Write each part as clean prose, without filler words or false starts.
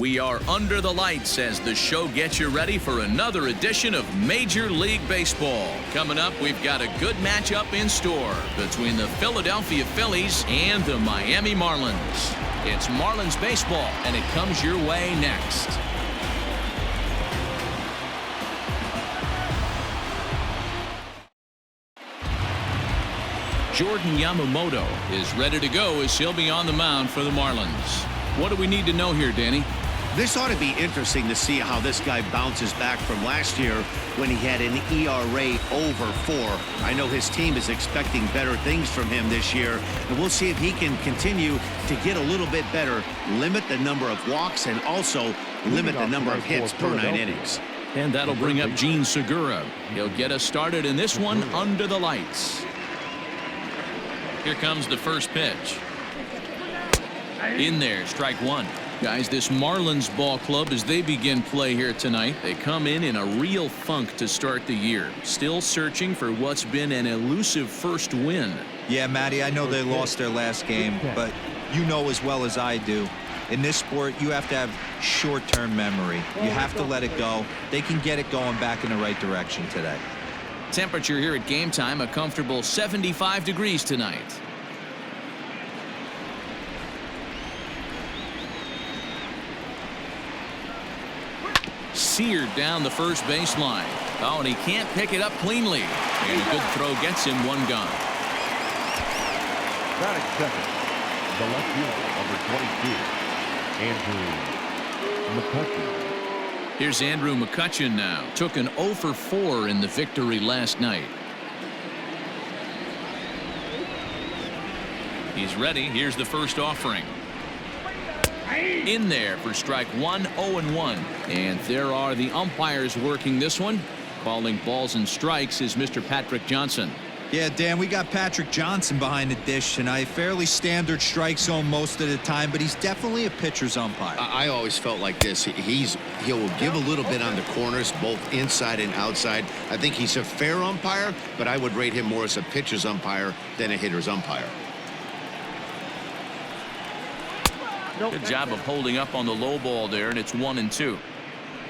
We are under the lights as the show gets you ready for another edition of Major League Baseball. Coming up, we've got a good matchup in store between the Philadelphia Phillies and the Miami Marlins. It's Marlins Baseball, and it comes your way next. Jordan Yamamoto is ready to go as he'll be on the mound for the Marlins. What do we need to know here, Danny? This ought to be interesting to see how this guy bounces back from last year when he had an ERA over 4. I know his team is expecting better things from him this year, and we'll see if he can continue to get a little bit better, limit the number of walks, and also limit the number of hits per 9 innings. And that'll bring up Gene Segura. He'll get us started in this one under the lights. Here comes the first pitch. In there, strike one. Guys, this Marlins ball club, as they begin play here tonight, they come in a real funk to start the year. Still searching for what's been an elusive first win. Yeah, Matty, I know they lost their last game, but you know as well as I do, in this sport, you have to have short-term memory. You have to let it go. They can get it going back in the right direction today. Temperature here at game time, a comfortable 75 degrees tonight. Seared down the first baseline. Oh, and he can't pick it up cleanly. And a good throw gets him one gone. Batting second, the left fielder, number 22, Andrew McCutchen. Here's Andrew McCutchen now. Took an 0 for 4 in the victory last night. He's ready. Here's the first offering. In there for strike one, 0-1. And there are the umpires working this one. Calling balls and strikes is Mr. Patrick Johnson. Yeah, Dan, we got Patrick Johnson behind the dish tonight. Fairly standard strike zone most of the time, but he's definitely a pitcher's umpire. I always felt like this. He'll give a little bit on the corners, both inside and outside. I think he's a fair umpire, but I would rate him more as a pitcher's umpire than a hitter's umpire. Good job of holding up on the low ball there, and it's 1-2.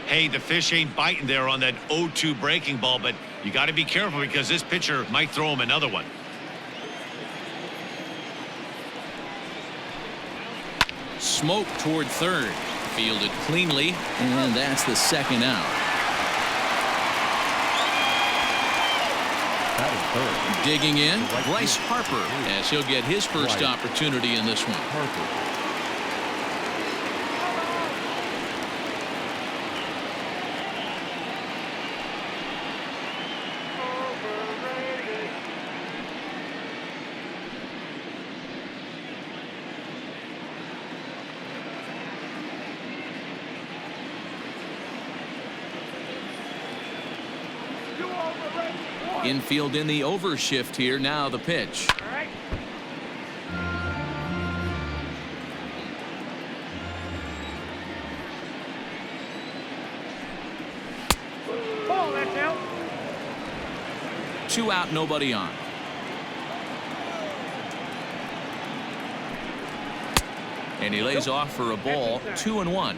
Hey, the fish ain't biting there on that 0-2 breaking ball, but you got to be careful because this pitcher might throw him another one. Smoke toward third. Fielded cleanly, and that's the second out. Digging in, Bryce Harper, as he'll get his first opportunity in this one. Infield in the overshift here. Now the pitch. Ball, that's out. 2 out, nobody on. And he lays off for a ball. 2-1.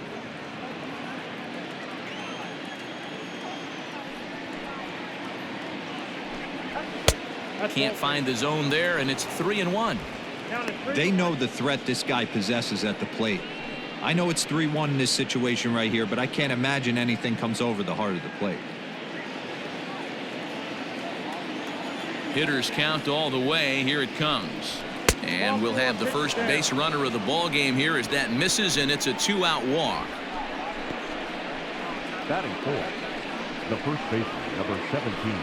Can't find the zone there, and it's 3-1. They know the threat this guy possesses at the plate. I know it's 3-1 in this situation right here, but I can't imagine anything comes over the heart of the plate. Hitters count all the way. Here it comes. And we'll have the first base runner of the ball game here as that misses, and it's a 2-out walk. Batting fourth, the first baseman, number 17.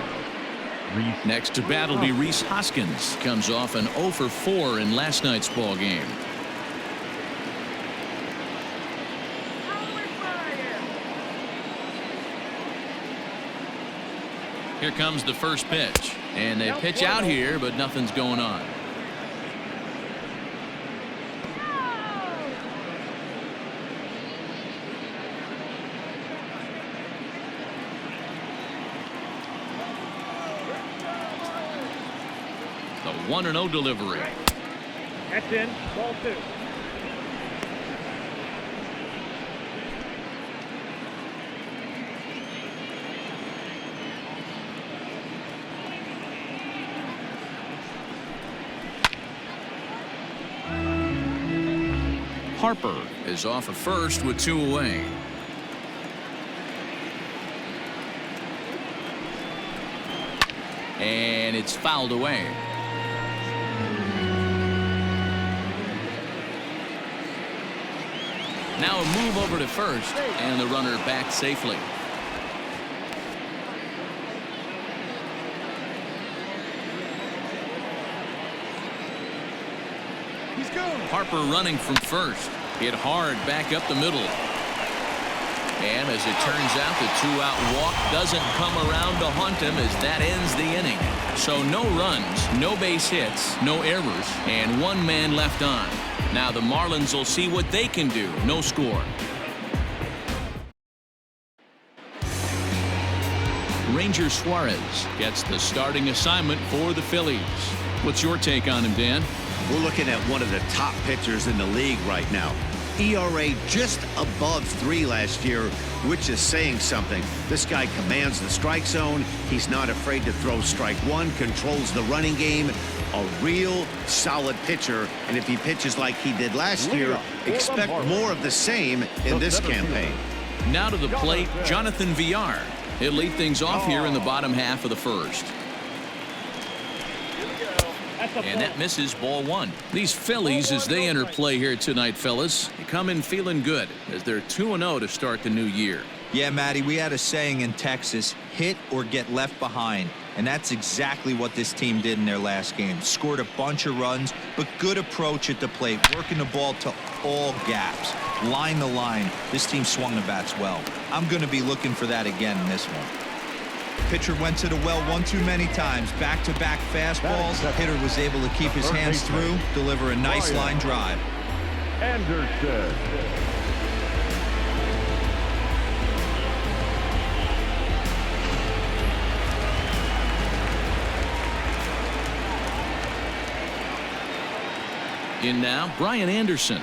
Next to bat will be Rhys Hoskins. Comes off an 0 for 4 in last night's ball game. Here comes the first pitch. And they pitch out here, but nothing's going on. The 1-0 delivery. That's in. Ball 2. Harper is off at first with 2 away. And it's fouled away. Now a move over to first, and the runner back safely. Harper running from first. Hit hard back up the middle. And as it turns out, the 2-out walk doesn't come around to haunt him as that ends the inning. So no runs, no base hits, no errors, and 1 man left on. Now the Marlins will see what they can do. No score. Ranger Suarez gets the starting assignment for the Phillies. What's your take on him, Dan? We're looking at one of the top pitchers in the league right now. ERA just above 3 last year, which is saying something. This guy commands the strike zone. He's not afraid to throw strike 1, controls the running game. A real solid pitcher, and if he pitches like he did last year, expect more of the same in this campaign. Now to the plate, Jonathan Villar. He'll lead things off here in the bottom half of the first. And that misses ball 1. These Phillies, as they enter play here tonight, fellas, they come in feeling good as they're 2-0 to start the new year. Yeah, Matty, we had a saying in Texas, hit or get left behind. And that's exactly what this team did in their last game. Scored a bunch of runs, but good approach at the plate, working the ball to all gaps. Line to line, this team swung the bats well. I'm going to be looking for that again in this one. Pitcher went to the well one too many times. Back-to-back fastballs. Hitter was able to keep his hands through, deliver a nice line drive. Anderson. In now, Brian Anderson,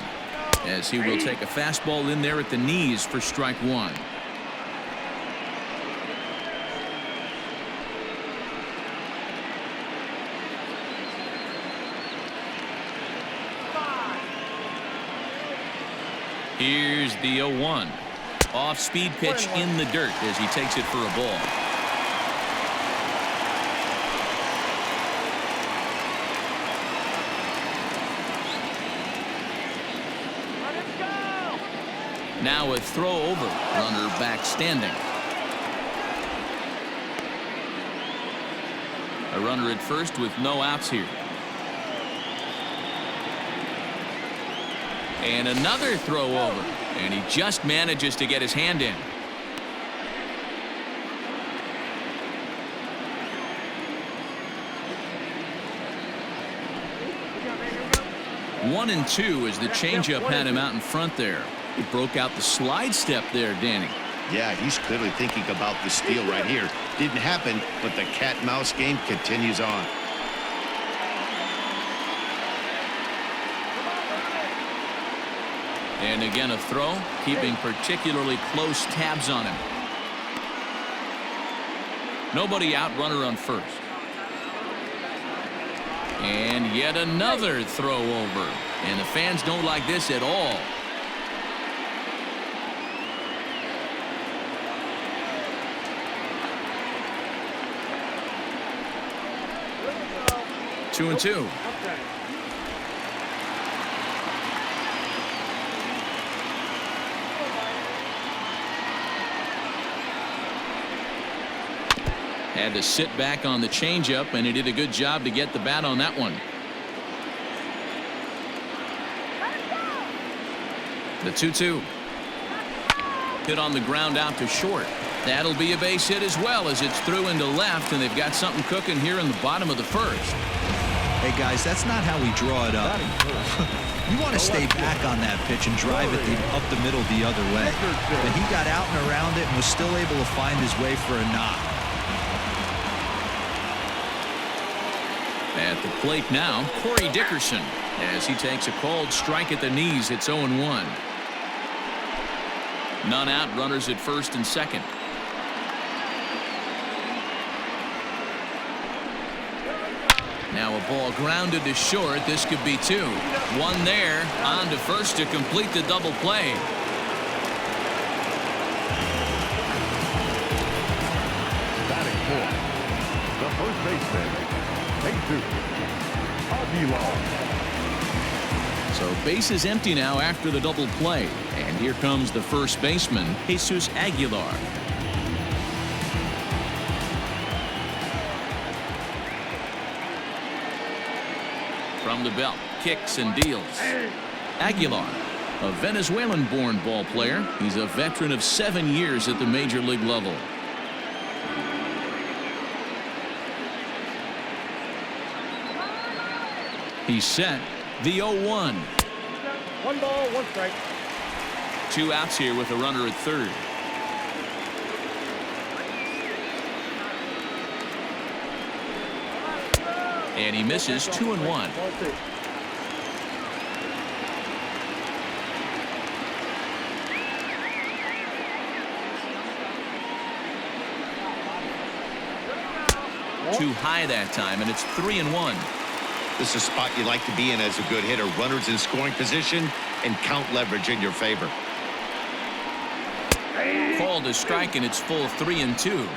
as he will take a fastball in there at the knees for strike 1. Here's the 0-1. Off-speed pitch in the dirt as he takes it for a ball. Now a throw over. Runner back standing. A runner at first with no outs here. And another throw over. And he just manages to get his hand in. One and two as the changeup had him out in front there. He broke out the slide step there, Danny. Yeah, he's clearly thinking about the steal right here. Didn't happen, but the cat-mouse game continues on. And again a throw, keeping particularly close tabs on him. Nobody out, runner on first. And yet another throw over. And the fans don't like this at all. Two and two. Had to sit back on the changeup, and he did a good job to get the bat on that one. The 2-2. Hit on the ground out to short. That'll be a base hit as well as it's through into left, and they've got something cooking here in the bottom of the first. Hey, guys, that's not how we draw it up. You want to stay back on that pitch and drive it up the middle the other way. But he got out and around it and was still able to find his way for a knock. At the plate now, Corey Dickerson, as he takes a called strike at the knees. It's 0-1. None out, runners at first and second. Now a ball grounded to short. This could be two. One there. On to first to complete the double play. Batting fourth, the first baseman, Jesus Aguilar. So base is empty now after the double play. And here comes the first baseman, Jesus Aguilar. From the belt, kicks and deals. Aguilar, a Venezuelan-born ball player. He's a veteran of 7 years at the major league level. He's set. The 0-1. 1 ball, 1 strike. 2 outs here with a runner at third. And he misses 2-1. Too high that time, and it's 3-1. This is a spot you like to be in as a good hitter. Runners in scoring position and count leverage in your favor. Called a strike, and it's full 3-2.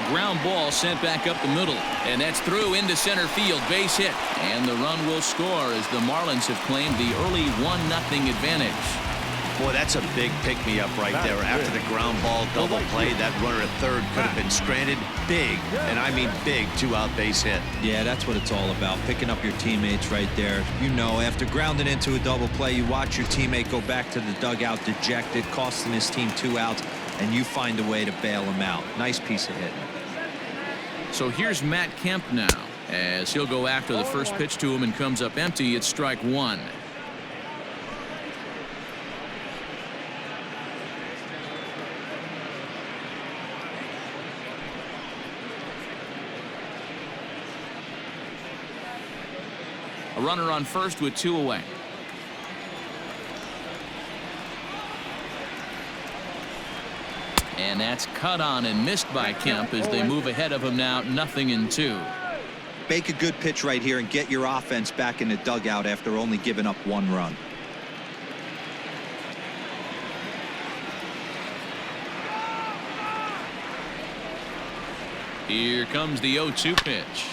Ground ball sent back up the middle, and that's through into center field. Base hit, and the run will score as the Marlins have claimed the early 1-0 advantage. Boy, that's a big pick-me-up right there. After the ground ball double play, that runner at third could have been stranded. Big, and I mean big, 2-out base hit. Yeah, that's what it's all about, picking up your teammates right there. You know, after grounding into a double play, you watch your teammate go back to the dugout dejected, costing his team 2 outs, and you find a way to bail him out. Nice piece of hitting. So here's Matt Kemp now, as he'll go after the first pitch to him and comes up empty. It's strike 1. A runner on first with 2 away. And that's cut on and missed by Kemp as they move ahead of him now, 0-2. Make a good pitch right here and get your offense back in the dugout after only giving up 1 run. Here comes the 0-2 pitch.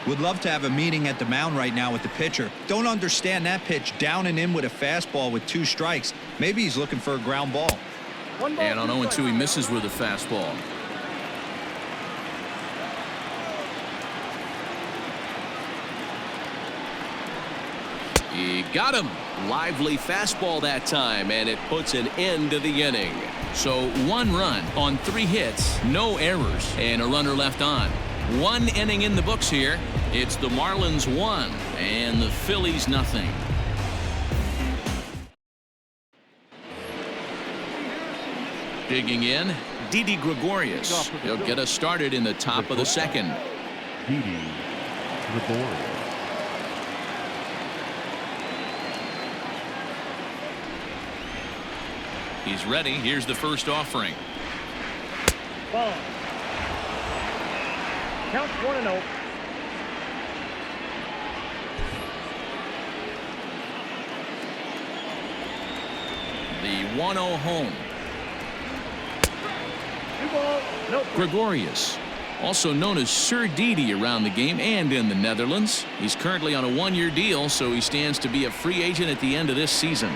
Would love to have a meeting at the mound right now with the pitcher. Don't understand that pitch down and in with a fastball with 2 strikes. Maybe he's looking for a ground ball. And on 0-2 he misses with a fastball. He got him. Lively fastball that time, and it puts an end to the inning. So 1 run on 3 hits, no errors, and a runner left on. 1 inning in the books here. It's the Marlins 1 and the Phillies 0. Digging in, Didi Gregorius. He'll get us started in the top of the second. Didi Gregorius. He's ready. Here's the first offering. Ball. Count 1-0. The 1-0 home. 2 ball, no. Gregorius, also known as Sir Didi around the game and in the Netherlands. He's currently on a 1-year deal, so he stands to be a free agent at the end of this season.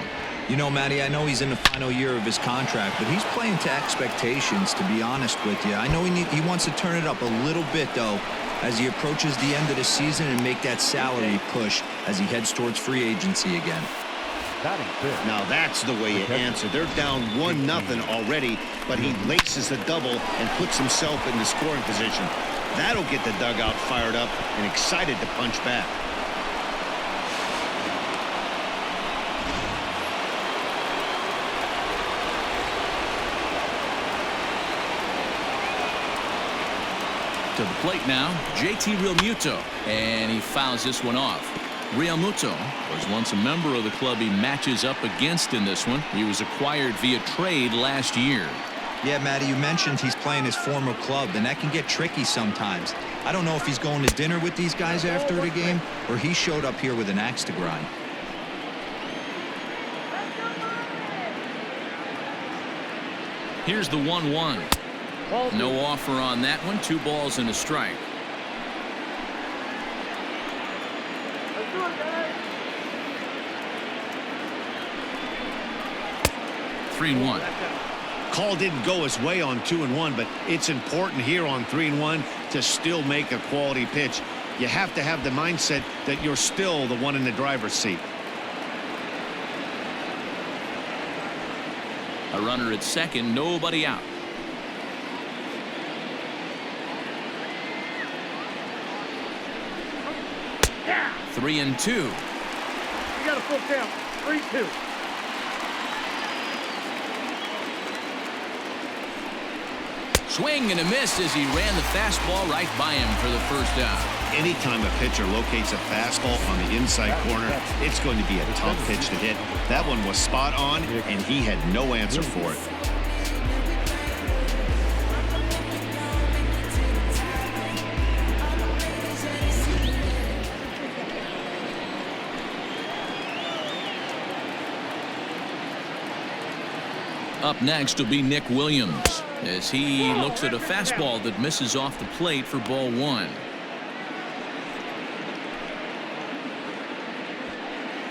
You know, Matty, I know he's in the final year of his contract, but he's playing to expectations, to be honest with you. I know he wants to turn it up a little bit, though, as he approaches the end of the season and make that salary push as he heads towards free agency again. Now that's the way you answer. They're down 1-0 already, but he laces the double and puts himself in the scoring position. That'll get the dugout fired up and excited to punch back. To the plate now, JT Realmuto, and he fouls this one off. Realmuto was once a member of the club he matches up against in this one. He was acquired via trade last year. Yeah, Matty, you mentioned he's playing his former club, and that can get tricky sometimes. I don't know if he's going to dinner with these guys after the game, or he showed up here with an axe to grind. Here's the 1-1. No offer on that one. 2 balls and a strike. Let's do it, guys. 3-1. Call didn't go his way on 2-1, but it's important here on 3-1 to still make a quality pitch. You have to have the mindset that you're still the one in the driver's seat. A runner at second, nobody out. Yeah. 3-2. You got a full count. 3-2. Swing and a miss as he ran the fastball right by him for the first out. Anytime a pitcher locates a fastball on the inside corner, it's going to be a tough pitch to hit. That one was spot on, and he had no answer for it. Up next will be Nick Williams as he looks at a fastball that misses off the plate for ball 1.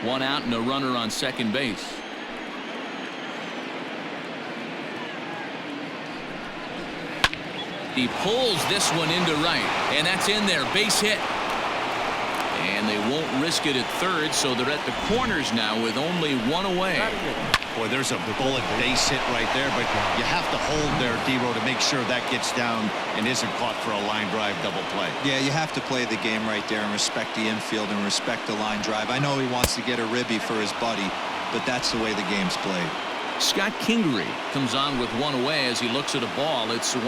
1 out and a runner on second base. He pulls this one into right, and that's in there. Base hit. And they won't risk it at third, so they're at the corners now with only 1 away. Boy, there's a bullet base hit right there, but you have to hold there, D-Row, to make sure that gets down and isn't caught for a line drive double play. Yeah, you have to play the game right there and respect the infield and respect the line drive. I know he wants to get a ribby for his buddy, but that's the way the game's played. Scott Kingery comes on with 1 away as he looks at a ball. It's 1-0.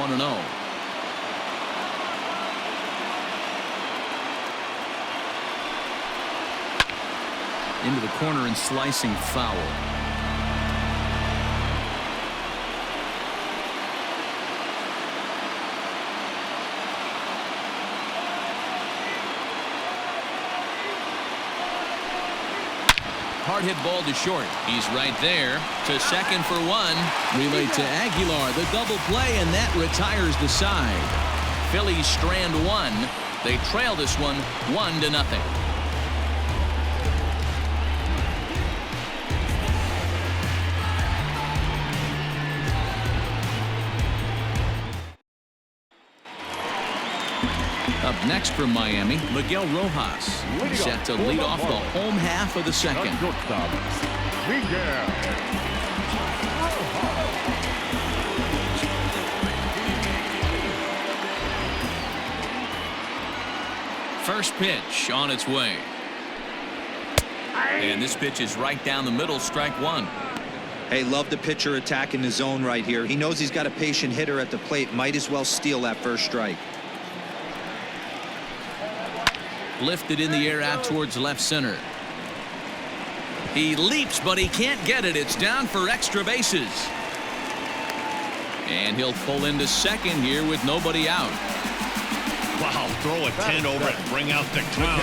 Into the corner and slicing foul. Hard hit ball to short. He's right there to second for 1. Relay to Aguilar, the double play, and that retires the side. Phillies strand 1. They trail this one 1-0. Up next from Miami, Miguel Rojas set to lead off the home half of the second. First pitch on its way. And this pitch is right down the middle, strike 1. Hey, love the pitcher attacking the zone right here. He knows he's got a patient hitter at the plate. Might as well steal that first strike. Lifted in the air out towards left center. He leaps, but he can't get it. It's down for extra bases. And he'll pull into second here with nobody out. Wow, throw a 10 over it, bring out the crowd.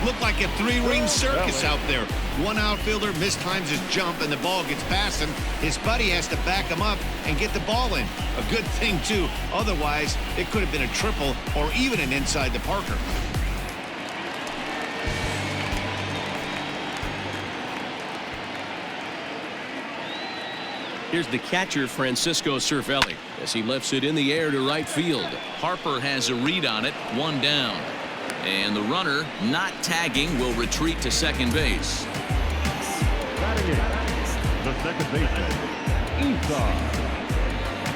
Look like a 3-ring circus out there. One outfielder mistimes his jump and the ball gets past him. His buddy has to back him up and get the ball in. A good thing, too. Otherwise, it could have been a triple or even an inside the Parker. Here's the catcher, Francisco Cervelli, as he lifts it in the air to right field. Harper has a read on it, 1 down. And the runner, not tagging, will retreat to second base. Batting in, the second baseman, Isan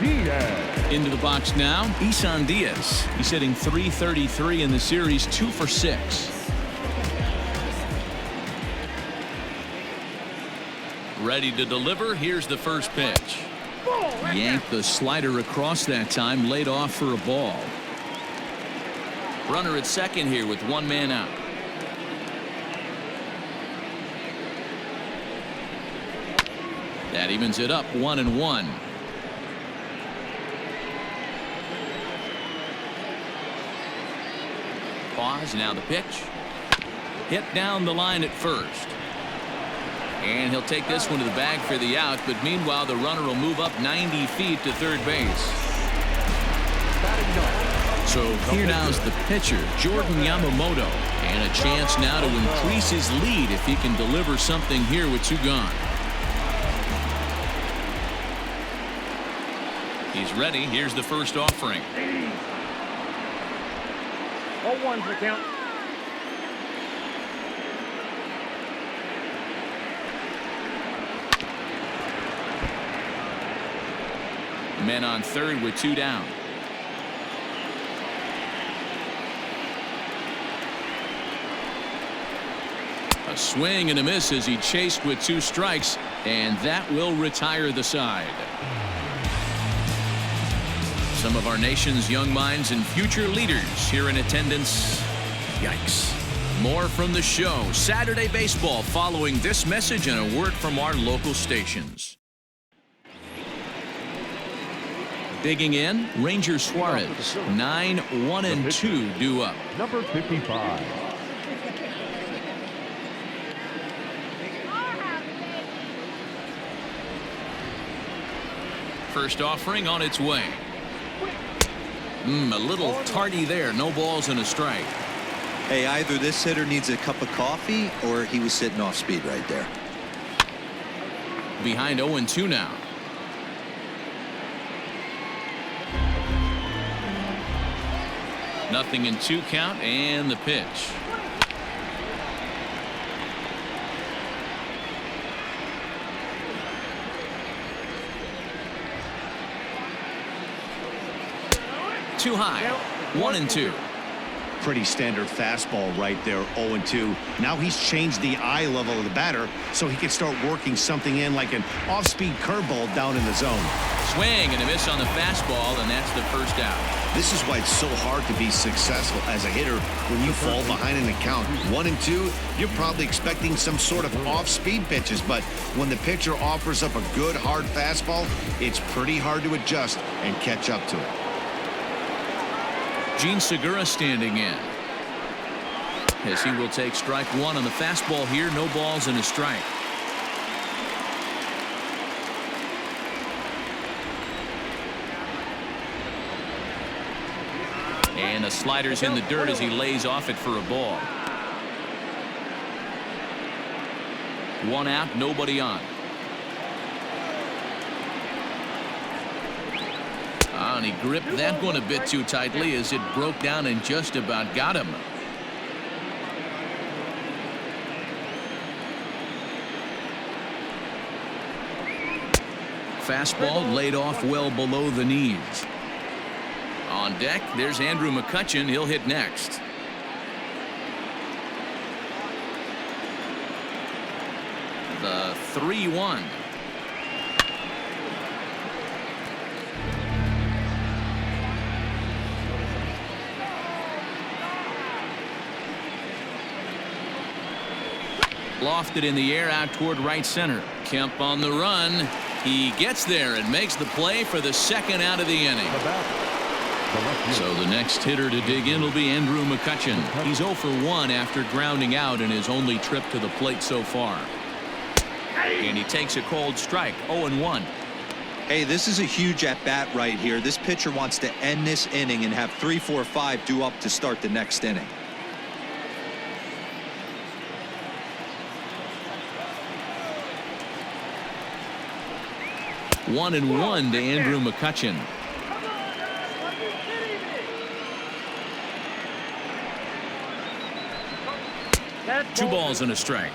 Diaz. Into the box now, Isan Diaz. He's hitting .333 in the series, 2 for 6. Ready to deliver. Here's the first pitch. Yanked the slider across that time, laid off for a ball. Runner at second here with one man out. That evens it up 1-1. Pause, now the pitch. Hit down the line at first. And he'll take this one to the bag for the out, but meanwhile the runner will move up 90 feet to third base. So here now's the pitcher, Jordan Yamamoto, and a chance now to increase his lead if he can deliver something here with 2 gone. He's ready. Here's the first offering. 0-1 for the count. Men on third with 2 down. A swing and a miss as he chased with 2 strikes, and that will retire the side. Some of our nation's young minds and future leaders here in attendance. Yikes. More from the show, Saturday Baseball, following this message and a word from our local stations. Digging in, Ranger Suarez, 9-1-2 due up. Number 55. First offering on its way. A little tardy there. No balls and a strike. Hey, either this hitter needs a cup of coffee or he was sitting off speed right there. Behind 0-2 now. Nothing in 2 count, and the pitch. Too high. 1-2. Pretty standard fastball right there, 0-2. Now he's changed the eye level of the batter so he can start working something in like an off-speed curveball down in the zone. Swing and a miss on the fastball, and that's the first out. This is why it's so hard to be successful as a hitter when you fall behind in the count. 1-2, you're probably expecting some sort of off-speed pitches, but when the pitcher offers up a good hard fastball, it's pretty hard to adjust and catch up to it. Gene Segura standing in. As he will take strike 1 on the fastball here. No balls and a strike. And the slider's in the dirt as he lays off it for a ball. 1 out, nobody on. And he gripped that one a bit too tightly as it broke down and just about got him. Fastball laid off well below the knees. On deck, there's Andrew McCutchen. He'll hit next. The 3-1. Lofted in the air out toward right center. Kemp on the run. He gets there and makes the play for the 2nd out of the inning. So the next hitter to dig in will be Andrew McCutchen. He's 0 for 1 after grounding out in his only trip to the plate so far. And he takes a cold strike. 0-1. Hey, this is a huge at-bat right here. This pitcher wants to end this inning and have 3, 4, 5 due up to start the next inning. One and 1 to Andrew McCutchen. Two balls and a strike.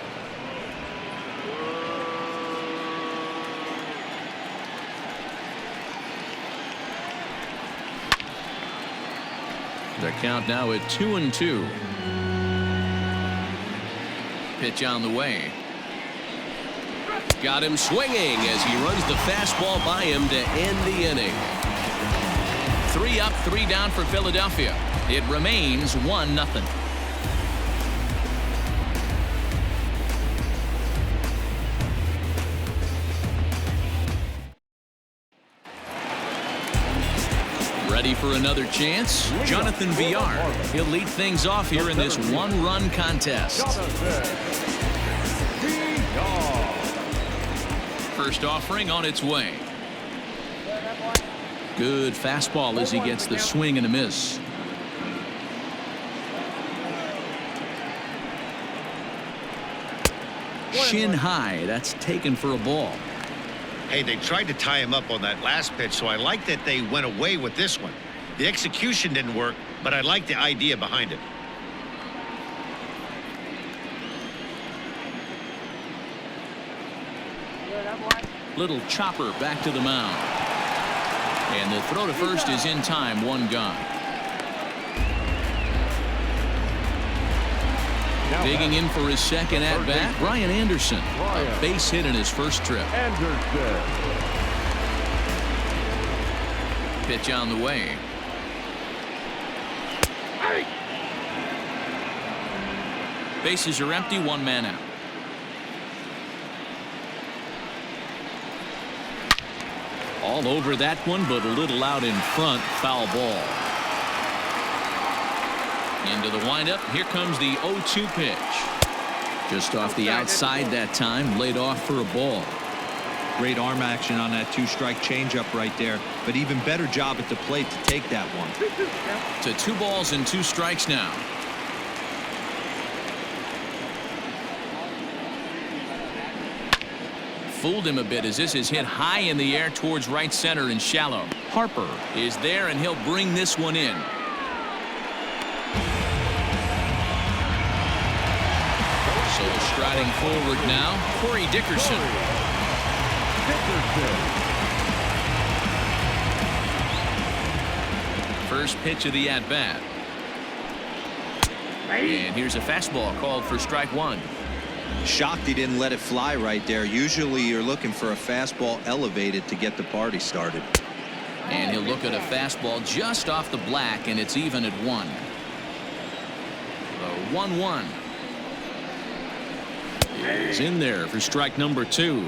Their count now at 2-2. Pitch on the way. Got him swinging as he runs the fastball by him to end the inning. 3 up, 3 down for Philadelphia. It remains 1-0. Ready for another chance? Jonathan Villar. He'll lead things off here in this one-run contest. First offering on its way. Good fastball as he gets the swing and a miss. Shin high. That's taken for a ball. Hey, they tried to tie him up on that last pitch, so I like that they went away with this one. The execution didn't work, but I like the idea behind it. Little chopper back to the mound. And the throw to first is in time. One gone. Digging in for his second at bat, Brian Anderson. A base hit in his first trip. Pitch on the way. Bases are empty, one man out. All over that one, but a little out in front. Foul ball. Into the windup. Here comes the 0-2 pitch. Just off the outside that time. Laid off for a ball. Great arm action on that two-strike changeup right there, but even better job at the plate to take that one. To 2 balls and 2 strikes now. Fooled him a bit as this is hit high in the air towards right center and shallow. Harper is there, and he'll bring this one in. So striding forward now, Corey Dickerson. First pitch of the at-bat. And here's a fastball called for strike one. Shocked he didn't let it fly right there. Usually you're looking for a fastball elevated to get the party started. And he'll look at a fastball just off the black, and it's even at 1. The 1-1 is in there for strike number 2.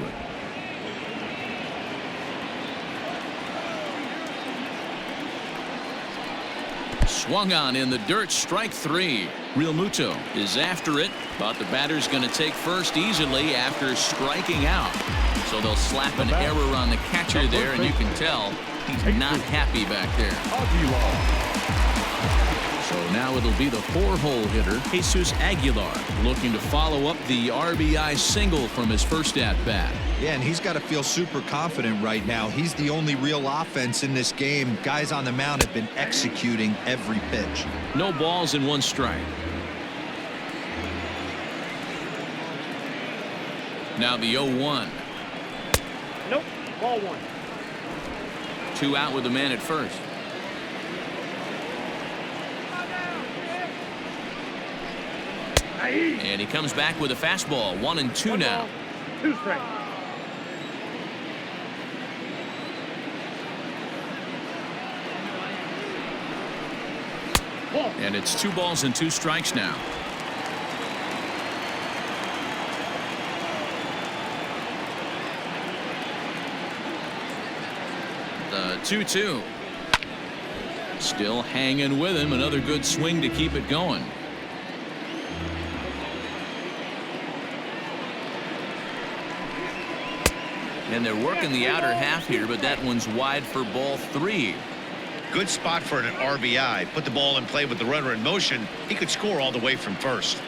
Swung on in the dirt, strike 3. Real Muto is after it, but the batter's going to take first easily after striking out. So they'll slap an error on the catcher there, and you can tell he's not happy back there. So now it'll be the 4-hole hitter, Jesus Aguilar, looking to follow up the RBI single from his first at-bat. Yeah, and he's got to feel super confident right now. He's the only real offense in this game. Guys on the mound have been executing every pitch. No balls and 1 strike. Now the 0-1. Nope. Ball 1. 2 out with a man at first. And he comes back with a fastball. 1-2 now. 2 strikes. And it's 2 balls and 2 strikes now. The 2-2. Still hanging with him. Another good swing to keep it going. And they're working the outer half here, but that one's wide for ball 3. Good spot for an RBI. Put the ball in play with the runner in motion. He could score all the way from first.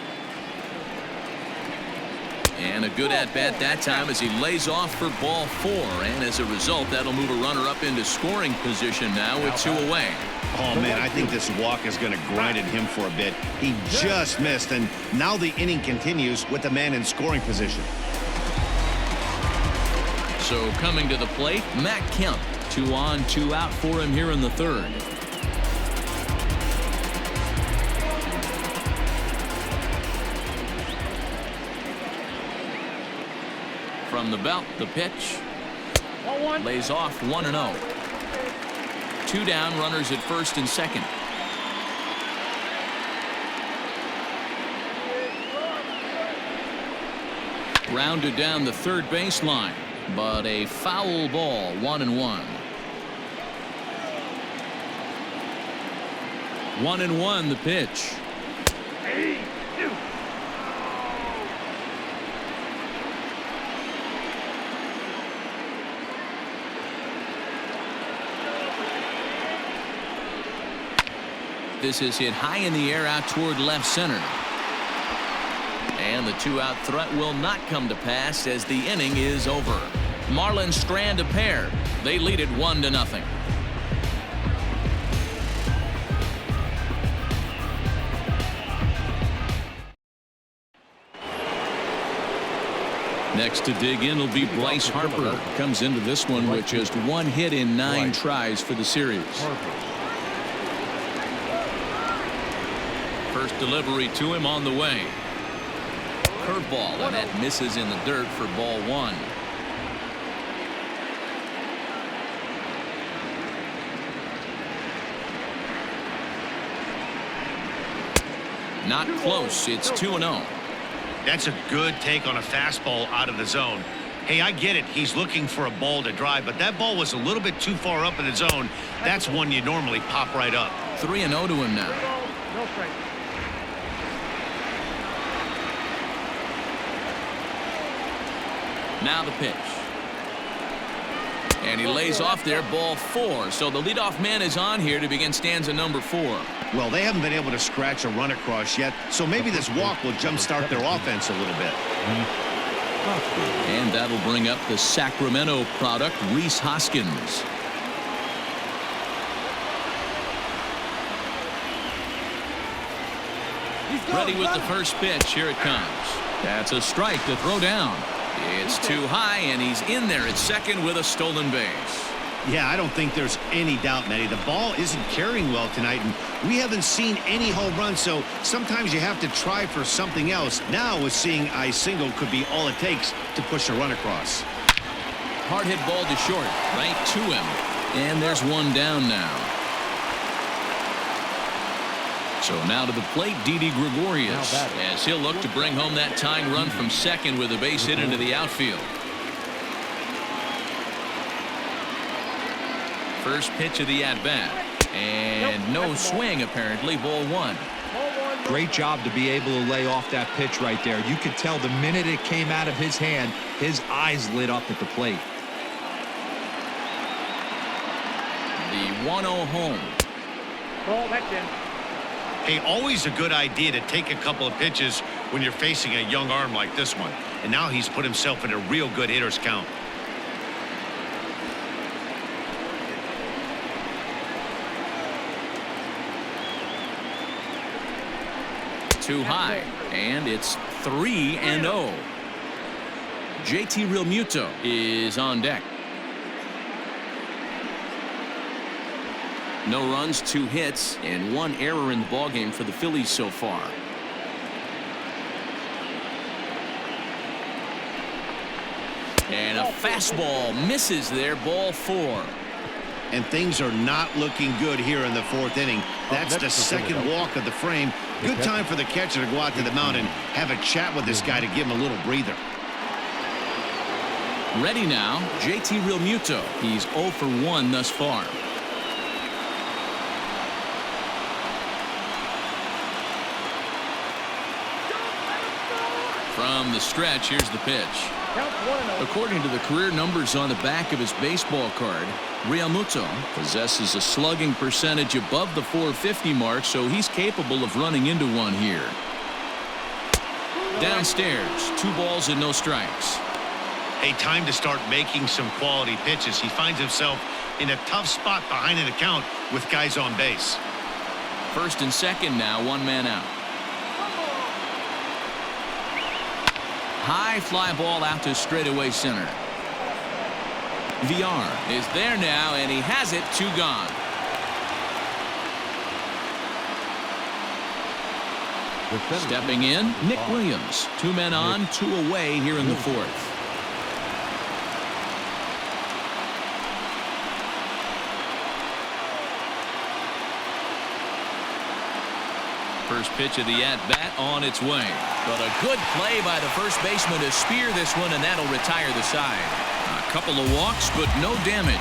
And a good at-bat that time as he lays off for ball 4. And as a result, that'll move a runner up into scoring position now with 2 away. Oh, man, I think this walk is going to grind at him for a bit. He just missed, and now the inning continues with the man in scoring position. So coming to the plate, Matt Kemp. 2 on, 2 out for him here in the 3rd. From the belt, the pitch. Lays off 1-0. 2 down, runners at first and second. Rounded down the third baseline, but a foul ball, 1-1. 1-1 the pitch. This is hit high in the air out toward left center. And the two-out threat will not come to pass as the inning is over. Marlins strand a pair. They lead it 1-0. Next to dig in will be Bryce Harper. Comes into this one with just one hit in 9 tries for the series. First delivery to him on the way. Curveball, and that misses in the dirt for ball 1. Not close. It's 2-0. That's a good take on a fastball out of the zone. Hey, I get it. He's looking for a ball to drive, but that ball was a little bit too far up in the zone. That's one you normally pop right up. 3-0 to him now. No strike. Now the pitch. And he lays off there, ball 4. So the leadoff man is on here to begin stanza number 4. Well, they haven't been able to scratch a run across yet, so maybe this walk will jumpstart their offense a little bit. And that'll bring up the Sacramento product, Rhys Hoskins. Ready with the first pitch. Here it comes. That's a strike to throw down. It's too high, and he's in there at second with a stolen base. Yeah, I don't think there's any doubt, Matty. The ball isn't carrying well tonight, and we haven't seen any home runs, so sometimes you have to try for something else. Now, with seeing a single could be all it takes to push a run across. Hard hit ball to short, right to him. And there's one down now. So now to the plate, Didi Gregorius, as he'll look to bring home that tying run from second with a base hit into the outfield. First pitch of the at-bat. And no swing, apparently. Ball 1. Great job to be able to lay off that pitch right there. You could tell the minute it came out of his hand, his eyes lit up at the plate. The 1-0 home. Ball, that's in. Hey, always a good idea to take a couple of pitches when you're facing a young arm like this one. And now he's put himself in a real good hitter's count. Too high, and it's 3-0. JT Realmuto is on deck. No runs, 2 hits, and 1 error in the ballgame for the Phillies so far. And a fastball misses there, ball 4. And things are not looking good here in the 4th inning. That's the second walk of the frame. Good time for the catcher to go out to the mound and have a chat with this guy to give him a little breather. Ready now, JT Realmuto. He's 0 for 1 thus far. From the stretch, here's the pitch. According to the career numbers on the back of his baseball card, Realmuto possesses a slugging percentage above the .450 mark, so he's capable of running into one here. Downstairs, 2 balls and no strikes. Hey, time to start making some quality pitches. He finds himself in a tough spot behind an account with guys on base. First and second now, 1 man out. High fly ball out to straightaway center. VR is there now, and he has it. 2 gone. Stepping in, Nick Williams. 2 men on, 2 away here in the 4th. First pitch of the at-bat on its way. But a good play by the first baseman to spear this one, and that'll retire the side. A couple of walks, but no damage.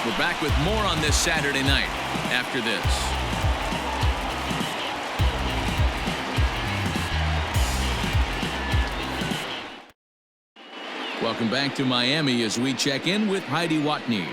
We're back with more on this Saturday night after this. Welcome back to Miami as we check in with Heidi Watney.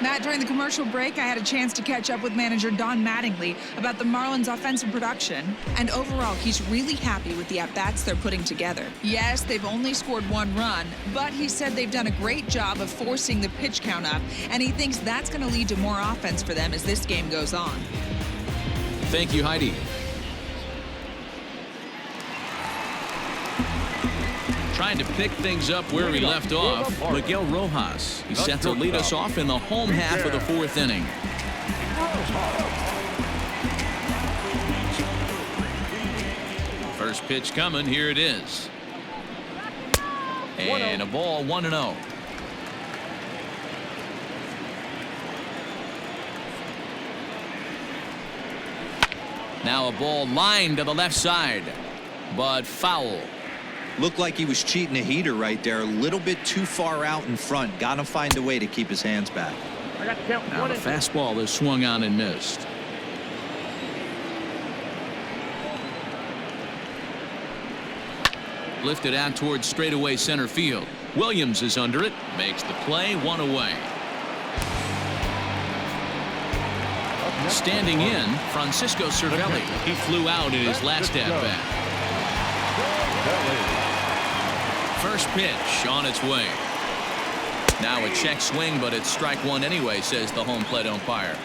Matt, during the commercial break, I had a chance to catch up with manager Don Mattingly about the Marlins' offensive production. And overall, he's really happy with the at-bats they're putting together. Yes, they've only scored 1 run, but he said they've done a great job of forcing the pitch count up, and he thinks that's going to lead to more offense for them as this game goes on. Thank you, Heidi. Trying to pick things up where we left off, Miguel Rojas. He's set to lead us off in the home half of the 4th inning. First pitch coming. Here it is. And a ball, 1-0. Now a ball lined to the left side, but foul. Looked like he was cheating a heater right there. A little bit too far out in front. Got to find a way to keep his hands back. I got to count. Now the fastball is swung on and missed. Lifted out towards straightaway center field. Williams is under it. Makes the play. 1 away. Standing in, Francisco Cervelli. He flew out in his last at-bat. First pitch on its way. Now a check swing, but it's strike 1 anyway, says the home plate umpire.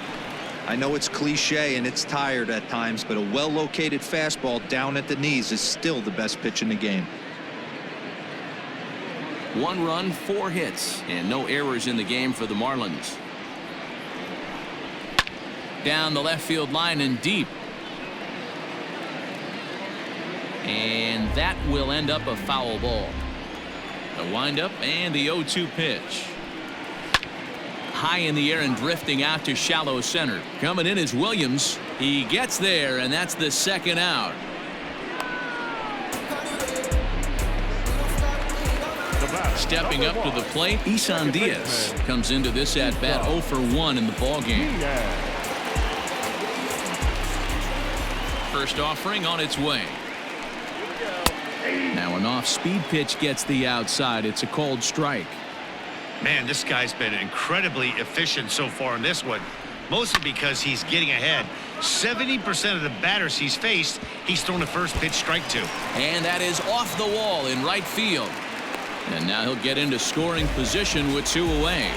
I know it's cliche and it's tired at times, but a well-located fastball down at the knees is still the best pitch in the game. 1 run, 4 hits, and no errors in the game for the Marlins. Down the left field line and deep. And that will end up a foul ball. The windup and the 0-2 pitch. High in the air and drifting out to shallow center. Coming in is Williams. He gets there, and that's the 2nd out. Stepping up to the plate, Isan Diaz comes into this at-bat 0 for 1 in the ballgame. First offering on its way. Now an off-speed pitch gets the outside. It's a called strike. Man, this guy's been incredibly efficient so far in this one, mostly because he's getting ahead. 70% of the batters he's faced, he's thrown a first pitch strike to. And that is off the wall in right field. And now he'll get into scoring position with 2 away.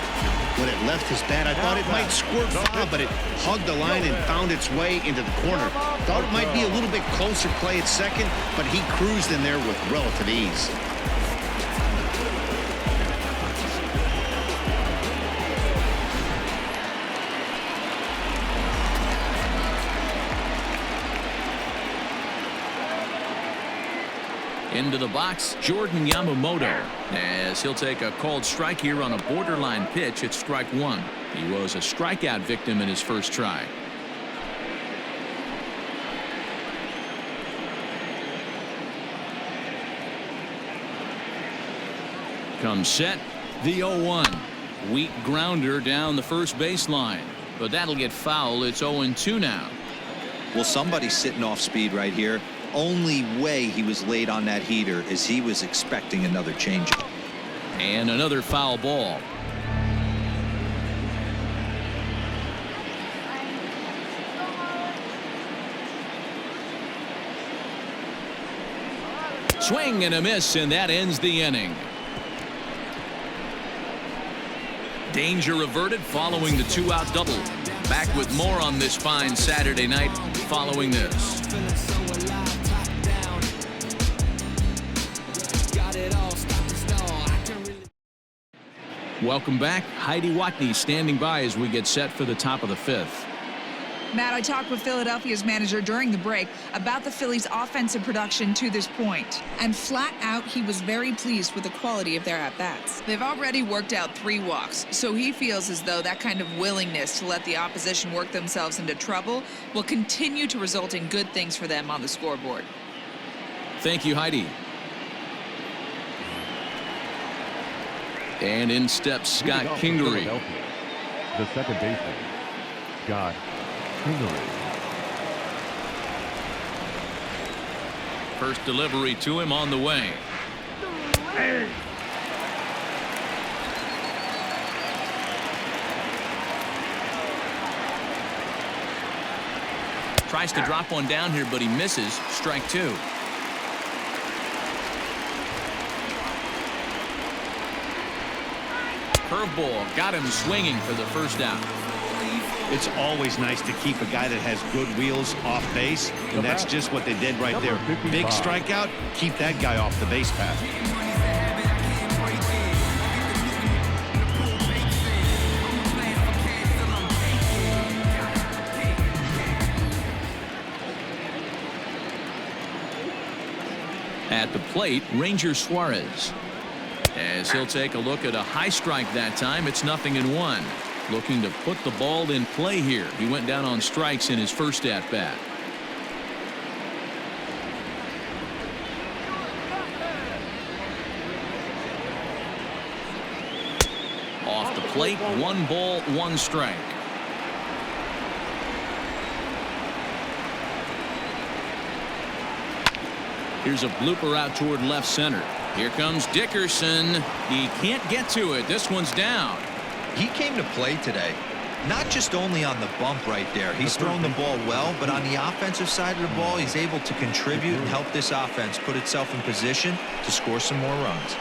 When it left his bat, I thought it might squirt foul, but it hugged the line and found its way into the corner. Thought it might be a little bit closer play at second, but he cruised in there with relative ease. Into the box, Jordan Yamamoto, as he'll take a called strike here on a borderline pitch at strike 1. He was a strikeout victim in his first try. Comes set, the 0-1. Weak grounder down the first baseline, but that'll get foul. It's 0-2 now. Well, somebody's sitting off speed right here. Only way he was late on that heater is he was expecting another changeup. And another foul ball. Swing and a miss, and that ends the inning. Danger averted following the 2-out double. Back with more on this fine Saturday night following this. Welcome back. Heidi Watney standing by as we get set for the top of the 5th. Matt, I talked with Philadelphia's manager during the break about the Phillies' offensive production to this point. And flat out, he was very pleased with the quality of their at-bats. They've already worked out 3 walks, so he feels as though that kind of willingness to let the opposition work themselves into trouble will continue to result in good things for them on the scoreboard. Thank you, Heidi. And in steps Scott Kingery. The second baseman, Scott Kingery. First delivery to him on the way. Tries to drop one down here, but he misses. Strike 2. Curveball got him swinging for the first out. It's always nice to keep a guy that has good wheels off base, and that's just what they did right there. Big strikeout, keep that guy off the base path. At the plate, Ranger Suarez. As he'll take a look at a high strike that time, it's 0-1. Looking to put the ball in play here. He went down on strikes in his first at-bat. Off the plate, 1 ball, 1 strike. Here's a blooper out toward left center. Here comes Dickerson. He can't get to it. This one's down. He came to play today, not just only on the bump right there. He's thrown the ball well, but on the offensive side of the ball, he's able to contribute and help this offense put itself in position to score some more runs.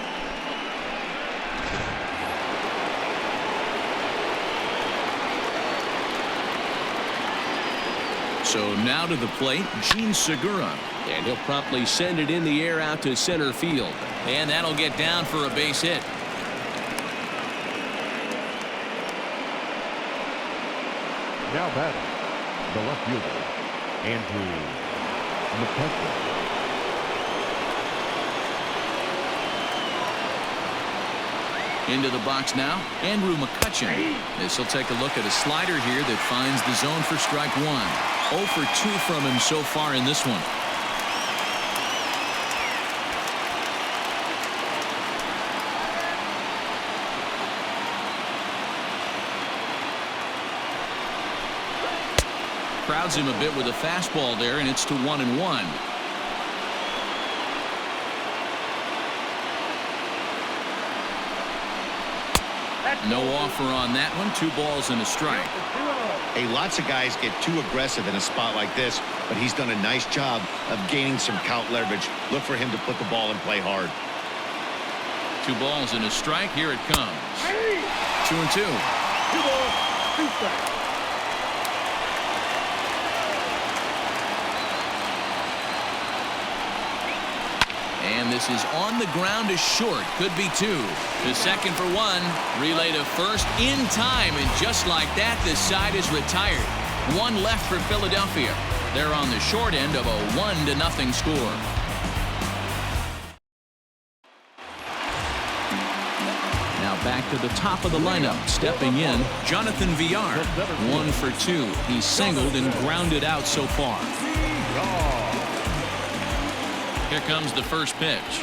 So now to the plate, Gene Segura. And he'll promptly send it in the air out to center field. And that'll get down for a base hit. Now batting, the left fielder, Andrew McCutcheon. Into the box now, Andrew McCutcheon. This will take a look at a slider here that finds the zone for strike 1. 0 for 2 from him so far in this one. Crowds him a bit with a fastball there, and it's to 1-1. No offer on that one. 2 balls and a strike. Hey, lots of guys get too aggressive in a spot like this, but he's done a nice job of gaining some count leverage. Look for him to put the ball and play hard. 2 balls and a strike. Here it comes. 2-2. 2 balls, 2 strikes. And this is on the ground to short. Could be 2. To second for 1. Relay to first in time. And just like that, the side is retired. 1 left for Philadelphia. They're on the short end of a 1-0 score. Now back to the top of the lineup. Stepping in, Jonathan Villar. 1 for 2. He's singled and grounded out so far. Here comes the first pitch.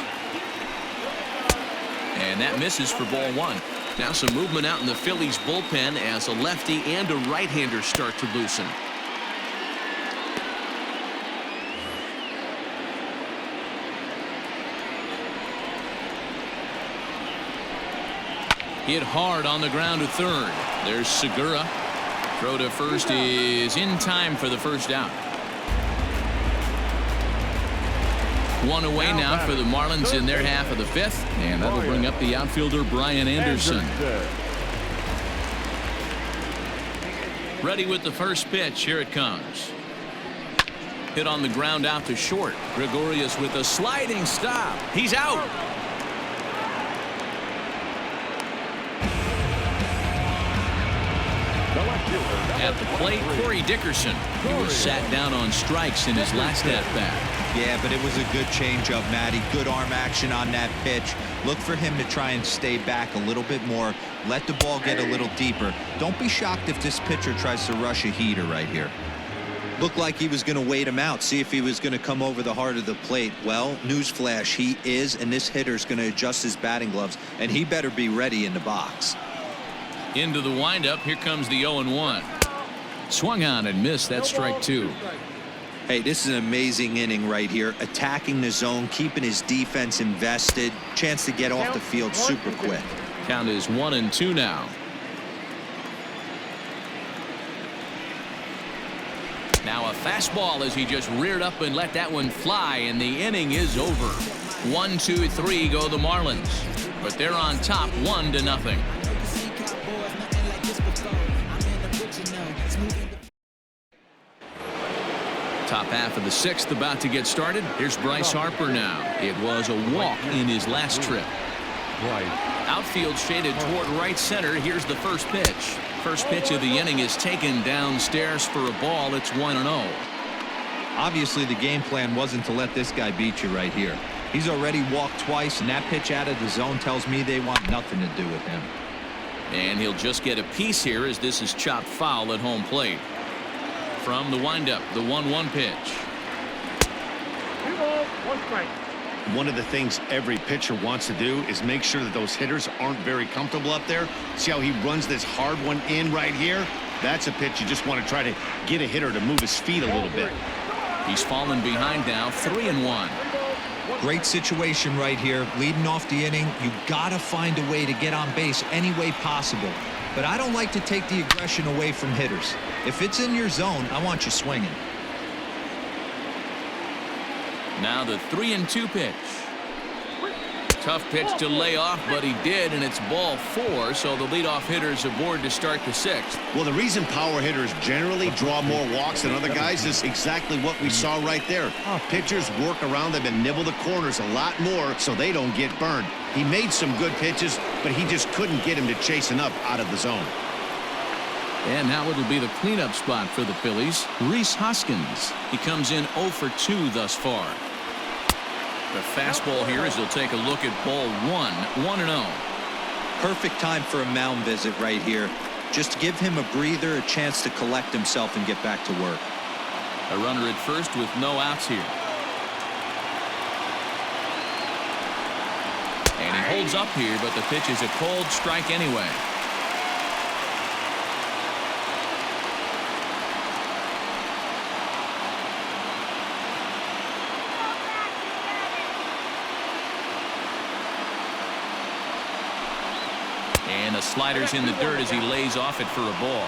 And that misses for ball 1. Now some movement out in the Phillies bullpen as a lefty and a right-hander start to loosen. Hit hard on the ground to third. There's Segura. Throw to first is in time for the first out. 1 away now for the Marlins in their half of the 5th, and that'll bring up the outfielder Brian Anderson. Ready with the first pitch. Here it comes. Hit on the ground out to short. Gregorius with a sliding stop. He's out. The left At the plate, Corey Dickerson. He was sat down on strikes in his last at-bat. Yeah, but it was a good changeup, Matty. Good arm action on that pitch. Look for him to try and stay back a little bit more. Let the ball get a little deeper. Don't be shocked if this pitcher tries to rush a heater right here. Looked like he was going to wait him out, see if he was going to come over the heart of the plate. Well, newsflash, he is, and this hitter's going to adjust his batting gloves, and he better be ready in the box. Into the windup, here comes the 0-1. Swung on and missed. That strike two. Hey, this is an amazing inning right here. Attacking the zone, keeping his defense invested. Chance to get off the field super quick. Count is 1-2 now. Now a fastball as he just reared up and let that one fly, and the inning is over. 1-2-3 go the Marlins, but they're on top 1-0. Top half of the sixth about to get started. Here's Bryce Harper now. It was a walk in his last trip. Outfield shaded toward right center. Here's the first pitch. First pitch of the inning is taken downstairs for a ball. It's 1-0. Obviously, the game plan wasn't to let this guy beat you right here. He's already walked twice, and that pitch out of the zone tells me they want nothing to do with him. And he'll just get a piece here as this is chopped foul at home plate. From the windup, the 1-1 pitch. 2 balls, 1 strike. One of the things every pitcher wants to do is make sure that those hitters aren't very comfortable up there. See how he runs this hard one in right here? That's a pitch you just want to try to get a hitter to move his feet a little bit. He's fallen behind now, 3-1. Great situation right here. Leading off the inning, you got to find a way to get on base any way possible. But I don't like to take the aggression away from hitters. If it's in your zone, I want you swinging. Now the 3-2 pitch. Tough pitch to lay off, but he did, and it's ball 4, so the leadoff hitter's aboard to start the 6th. Well, the reason power hitters generally draw more walks than other guys is exactly what we saw right there. Pitchers work around them and nibble the corners a lot more so they don't get burned. He made some good pitches, but he just couldn't get him to chase enough out of the zone. And now it'll be the cleanup spot for the Phillies. Rhys Hoskins. He comes in 0 for 2 thus far. The fastball here as he'll take a look at ball 1, 1-0. Perfect time for a mound visit right here. Just give him a breather, a chance to collect himself and get back to work. A runner at first with no outs here. And he holds up here, but the pitch is a cold strike anyway. And the slider's in the dirt as he lays off it for a ball.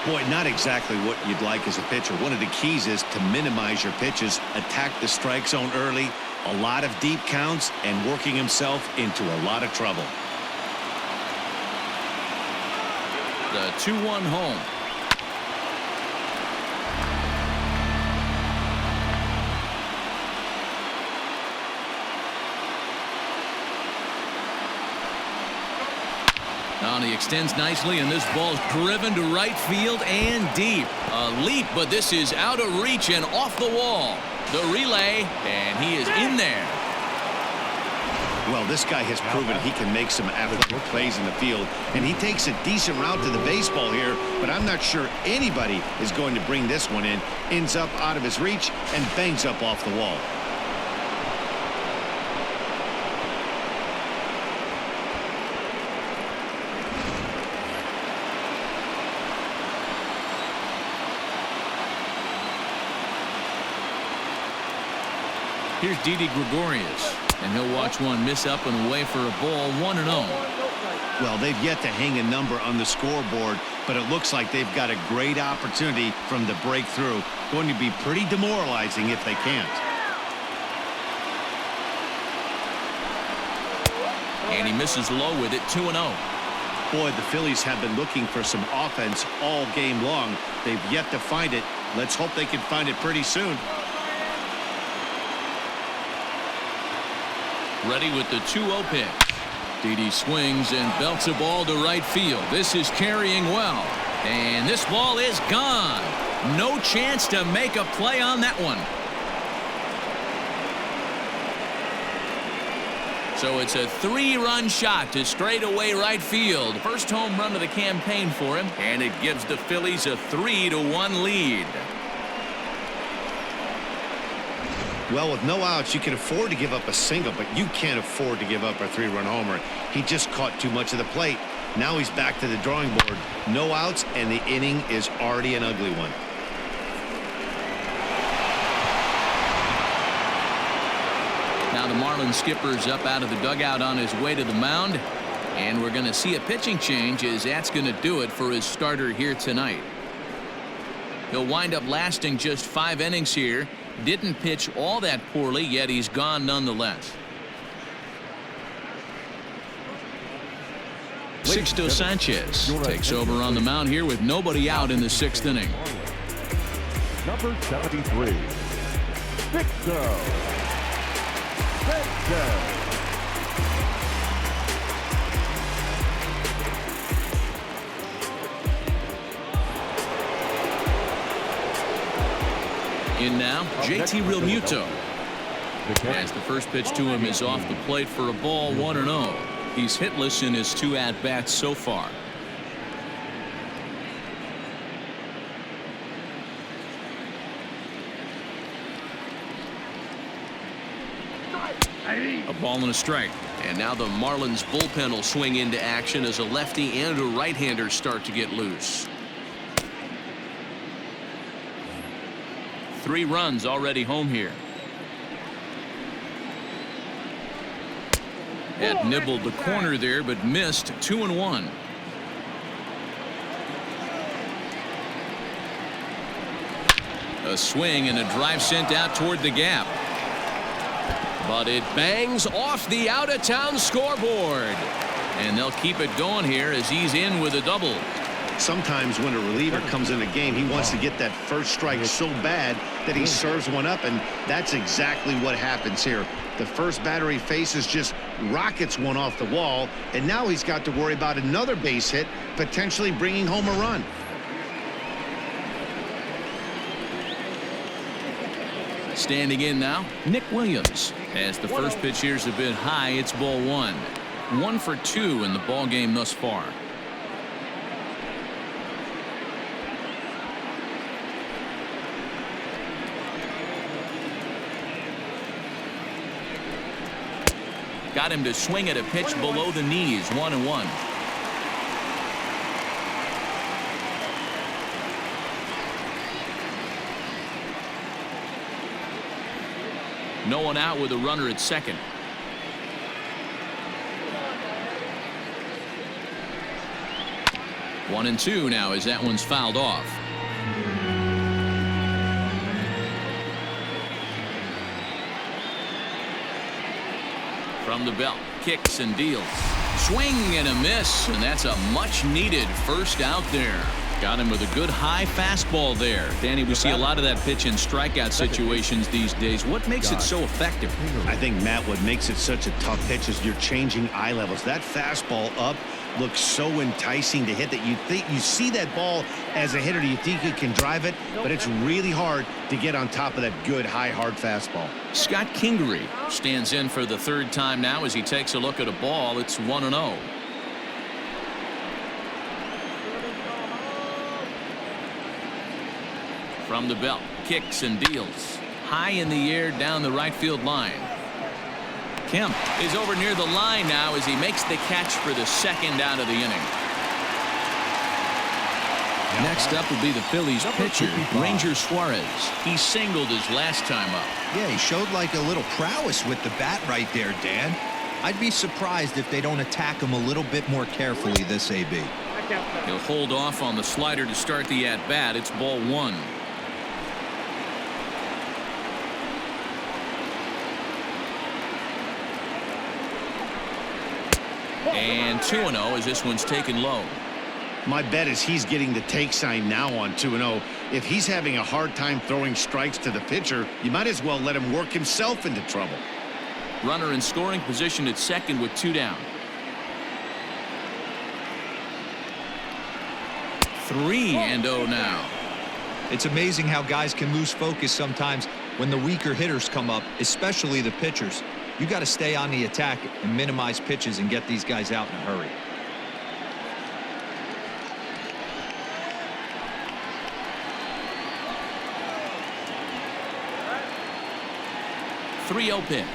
Boy, not exactly what you'd like as a pitcher. One of the keys is to minimize your pitches, attack the strike zone early, a lot of deep counts, and working himself into a lot of trouble. The 2-1 home. Now he extends nicely, and this ball's driven to right field and deep. A leap, but this is out of reach and off the wall. The relay, and he is in there. Well, this guy has proven he can make some athletic plays in the field, and he takes a decent route to the baseball here, but I'm not sure anybody is going to bring this one in. Ends up out of his reach and bangs up off the wall. Here's Didi Gregorius, and he'll watch one miss up and away for a ball, 1-0. Well, they've yet to hang a number on the scoreboard, but it looks like they've got a great opportunity from the breakthrough. Going to be pretty demoralizing if they can't. And he misses low with it, 2-0. Boy, the Phillies have been looking for some offense all game long. They've yet to find it. Let's hope they can find it pretty soon. Ready with the 2-0 pitch. Didi swings and belts a ball to right field. This is carrying well. And this ball is gone. No chance to make a play on that one. So it's a 3-run shot to straightaway right field. First home run of the campaign for him, and it gives the Phillies a 3-1 lead. Well, with no outs, you can afford to give up a single, but you can't afford to give up a 3-run homer. He just caught too much of the plate. Now he's back to the drawing board. No outs, and the inning is already an ugly one. Now the Marlins skipper's up out of the dugout on his way to the mound, and we're going to see a pitching change, as that's going to do it for his starter here tonight. He'll wind up lasting just 5 innings here. Didn't pitch all that poorly, yet he's gone nonetheless. Sixto Sanchez takes over on the mound here with nobody out in the 6th inning. Number 73, Sixto Sanchez. In now, JT Realmuto. As the first pitch to him is off the plate for a ball, 1-0. He's hitless in his 2 at-bats so far. A ball and a strike. And now the Marlins bullpen will swing into action as a lefty and a right-hander start to get loose. 3 runs already home here. Had nibbled the corner there, but missed. 2-1. A swing and a drive sent out toward the gap. But it bangs off the out-of-town scoreboard. And they'll keep it going here as he's in with a double. Sometimes when a reliever comes in the game, he wants to get that first strike so bad that he serves one up, and that's exactly what happens here. The first batter he faces just rockets one off the wall, and now he's got to worry about another base hit, potentially bringing home a run. Standing in now, Nick Williams. As the first pitch here's a bit high, it's ball 1. 1 for 2 in the ball game thus far. Got him to swing at a pitch below the knees. 1-1. No one out with a runner at second. One and two now as that one's fouled off. From the belt, kicks and deals. Swing and a miss, and that's a much-needed first out there. Got him with a good high fastball there. Danny, we see a lot of that pitch in strikeout situations these days. What makes it so effective? I think, Matt, what makes it such a tough pitch is you're changing eye levels. That fastball up looks so enticing to hit that you think you see that ball as a hitter. You think you can drive it, but it's really hard to get on top of that good high hard fastball. Scott Kingery stands in for the 3rd time now as he takes a look at a ball. It's 1-0. From the belt, kicks and deals. High in the air down the right field line. Kemp is over near the line now as he makes the catch for the 2nd out of the inning. Next up will be the Phillies pitcher, Ranger Suarez. He singled his last time up. Yeah, he showed like a little prowess with the bat right there, Dan. I'd be surprised if they don't attack him a little bit more carefully this AB. He'll hold off on the slider to start the at-bat. It's ball 1. And 2-0 as this one's taken low. My bet is he's getting the take sign now on 2-0. If he's having a hard time throwing strikes to the pitcher, you might as well let him work himself into trouble. Runner in scoring position at second with 2 down. 3-0 now. It's amazing how guys can lose focus sometimes when the weaker hitters come up, especially the pitchers. You got to stay on the attack and minimize pitches and get these guys out in a hurry. .30 pitch.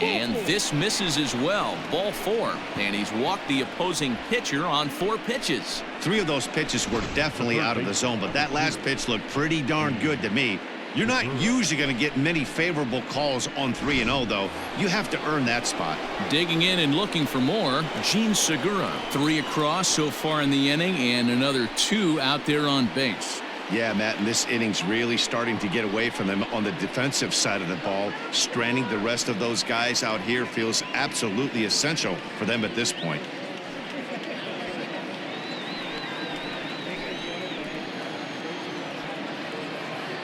And this misses as well. Ball 4. And he's walked the opposing pitcher on 4 pitches. 3 of those pitches were definitely out of the zone, but that last pitch looked pretty darn good to me. You're not usually going to get many favorable calls on 3-0, though. You have to earn that spot. Digging in and looking for more, Gene Segura. 3 across so far in the inning, and another 2 out there on base. Yeah, Matt, and this inning's really starting to get away from them on the defensive side of the ball. Stranding the rest of those guys out here feels absolutely essential for them at this point.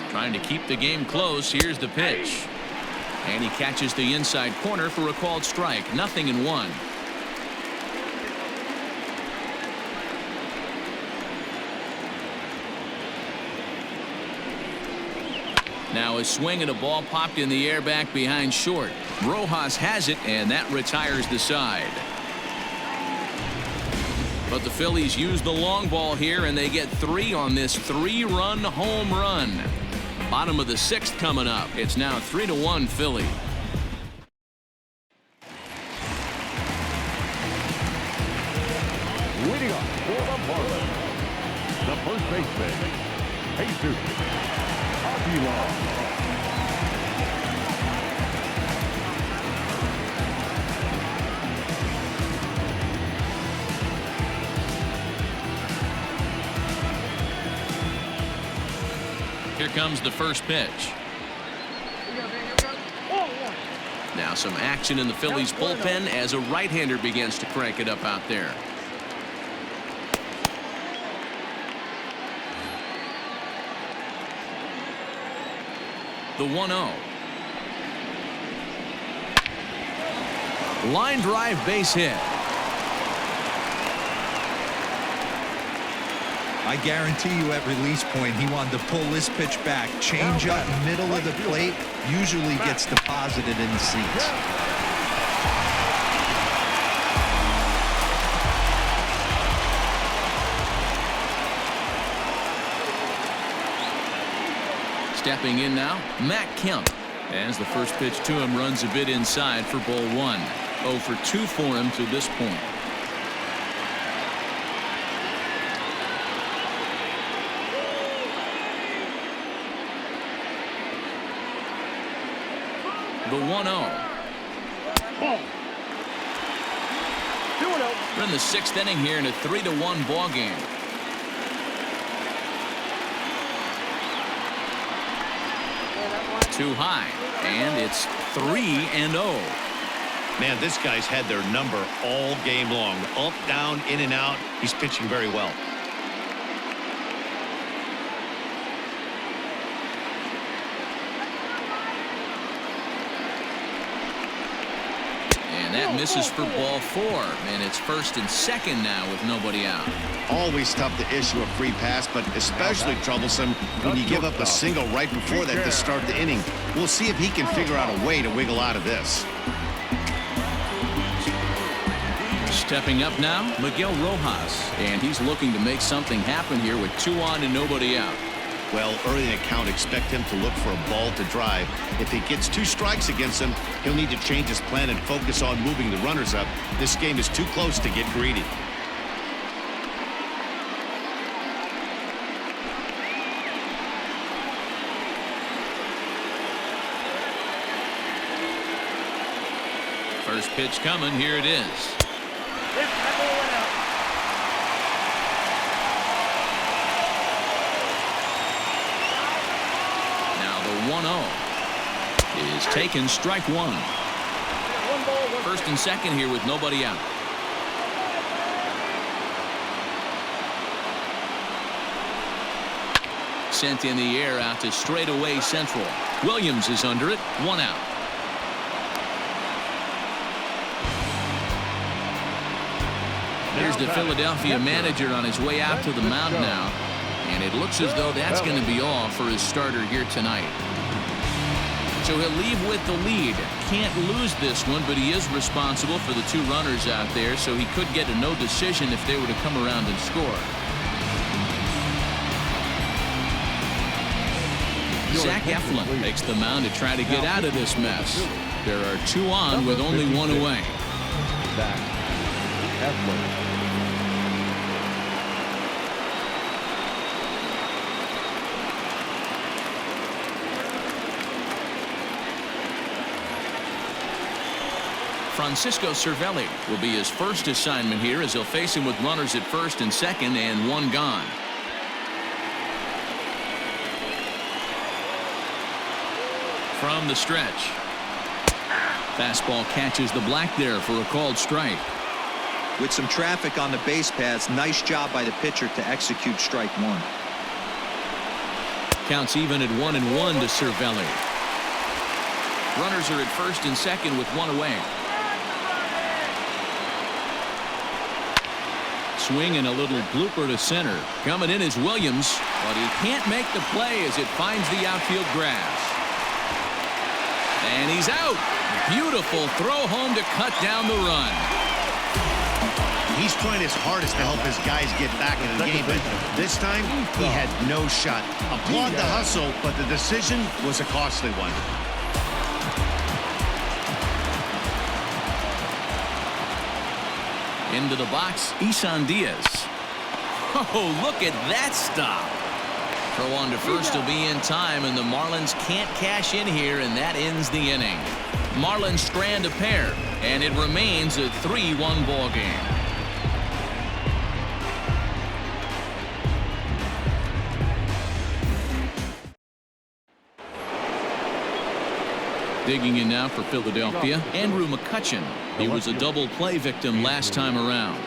Trying to keep the game close. Here's the pitch. And he catches the inside corner for a called strike. 0-1. Now a swing and a ball popped in the air back behind short. Rojas has it, and that retires the side. But the Phillies use the long ball here, and they get 3 on this 3-run home run. Bottom of the 6th coming up. It's now 3-1 Philly. Leading up for the Marlins, the first baseman, Jesus Aguilar. Here comes the first pitch. Now some action in the Phillies bullpen as a right-hander begins to crank it up out there. The 1-0. Line drive base hit. I guarantee you at release point he wanted to pull this pitch back. Change up middle of the plate usually gets deposited in the seats. Stepping in now, Matt Kemp. As the first pitch to him runs a bit inside for ball 1. 0 for 2 for him to this point. The 1-0. We're in the 6th inning here in a 3-1 ball game. Too high, and it's 3-0. Man, this guy's had their number all game long. Up, down, in and out. He's pitching very well. And that misses for ball 4, and it's 1st and 2nd now with nobody out. Always tough to issue a free pass, but especially troublesome when you give up a single right before that to start the inning. We'll see if he can figure out a way to wiggle out of this. Stepping up now, Miguel Rojas, and he's looking to make something happen here with 2 on and nobody out. Well, early in the count, expect him to look for a ball to drive. If he gets 2 strikes against him, he'll need to change his plan and focus on moving the runners up. This game is too close to get greedy. First pitch coming. Here it is. Now the 1-0 is taken. Strike 1. 1st and 2nd here with nobody out. Sent in the air out to straightaway central. Williams is under it. 1 out. Here's the Philadelphia manager on his way out to the mound now. And it looks as though that's going to be all for his starter here tonight. So he'll leave with the lead. Can't lose this one, but he is responsible for the 2 runners out there, so he could get a no decision if they were to come around and score. Zach Eflin takes the mound to try to get out of this mess. There are 2 on with only 1 away. Zach Eflin. Francisco Cervelli will be his first assignment here as he'll face him with runners at first and second and 1 gone. From the stretch. Fastball catches the black there for a called strike. With some traffic on the base paths, nice job by the pitcher to execute strike 1. Counts even at 1-1 to Cervelli. Runners are at first and second with 1 away. Swing and a little blooper to center. Coming in is Williams, but he can't make the play as it finds the outfield grass. And he's out. Beautiful throw home to cut down the run. He's trying his hardest to help his guys get back in the game, but this time he had no shot. Applaud the hustle, but the decision was a costly one. Into the box, Isan Diaz. Oh, look at that stop. Throw on to first will be in time, and the Marlins can't cash in here, and that ends the inning. Marlins strand a pair, and it remains a 3-1 ball game. Digging in now for Philadelphia, Andrew McCutchen. He was a double play victim last time around.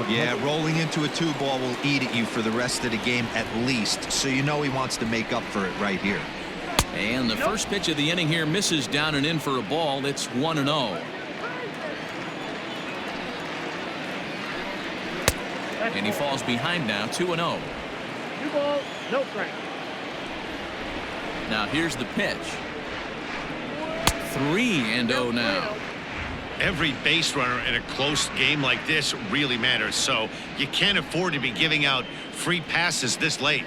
Yeah, rolling into a 2-ball will eat at you for the rest of the game at least, so you know he wants to make up for it right here. And the first pitch of the inning here misses down and in for a ball. It's 1-0. And he falls behind now, 2-0. 2 balls, no strike. Now here's the pitch. 3-0 now. Every base runner in a close game like this really matters, so you can't afford to be giving out free passes this late.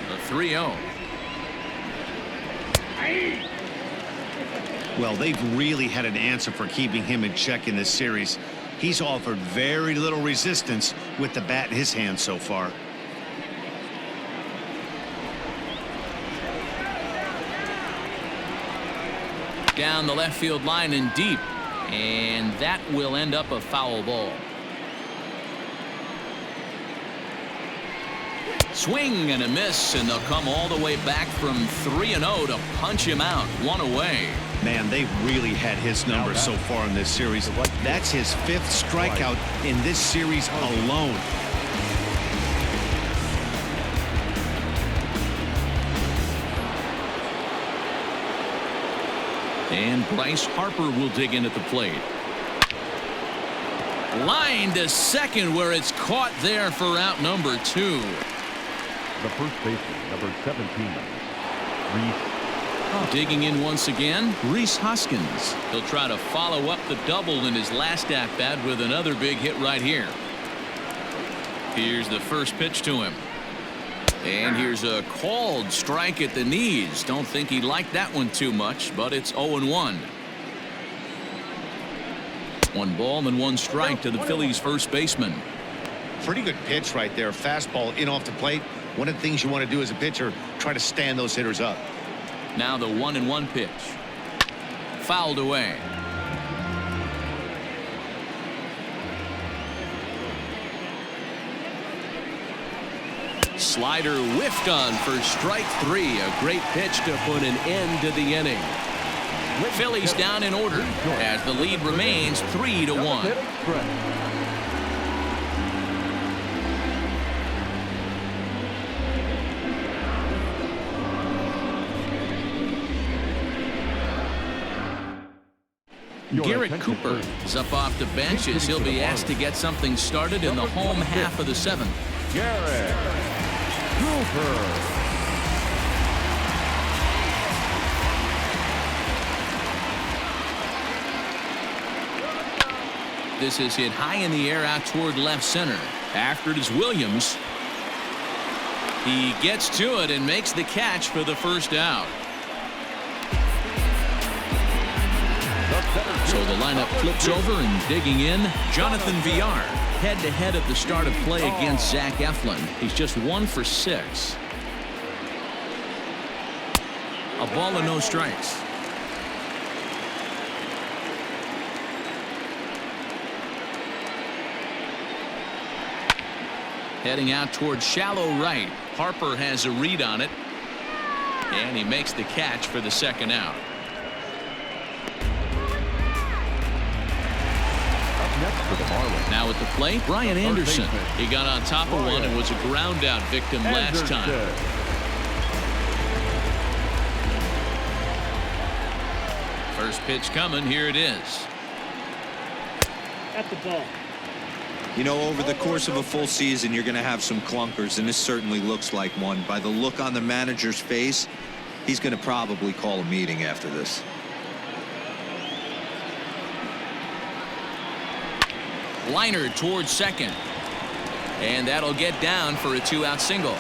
The 3-0. Well, they've really had an answer for keeping him in check in this series. He's offered very little resistance with the bat in his hand so far. Down the left field line and deep, and that will end up a foul ball. Swing and a miss, and they'll come all the way back from 3-0 to punch him out. 1 away. Man, they've really had his number so far in this series. That's his 5th strikeout in this series alone. And Bryce Harper will dig in at the plate. Line to second, where it's caught there for out number 2. The first baseman, number 17, Reese. Digging in once again, Rhys Hoskins. He'll try to follow up the double in his last at-bat with another big hit right here. Here's the first pitch to him. And here's a called strike at the knees. Don't think he liked that one too much, but it's 0-1. 1 ball and 1 strike to the Phillies' first baseman. Pretty good pitch right there. Fastball in off the plate. One of the things you want to do as a pitcher, try to stand those hitters up. Now the 1-1 pitch. Fouled away. Slider whiffed on for strike 3. A great pitch to put an end to the inning. Phillies down in order as the lead remains 3-1. Garrett Cooper is up off the bench as he'll be asked to get something started in the home half of the 7th. Garrett Cooper. This is hit high in the air out toward left center. After it is Williams. He gets to it and makes the catch for the first out. So the lineup flips over and digging in. Jonathan Villar head-to-head at the start of play against Zach Eflin. He's just 1 for 6. A ball and no strikes. Heading out towards shallow right. Harper has a read on it. And he makes the catch for the second out. Up next for the Marlins. Now at the plate, Brian Anderson. He got on top of one and was a ground out victim last time. First pitch coming. Here it is. That's the ball. You know, over the course of a full season, you're going to have some clunkers, and this certainly looks like one. By the look on the manager's face, he's going to probably call a meeting after this. Liner towards second. And that'll get down for a 2-out single.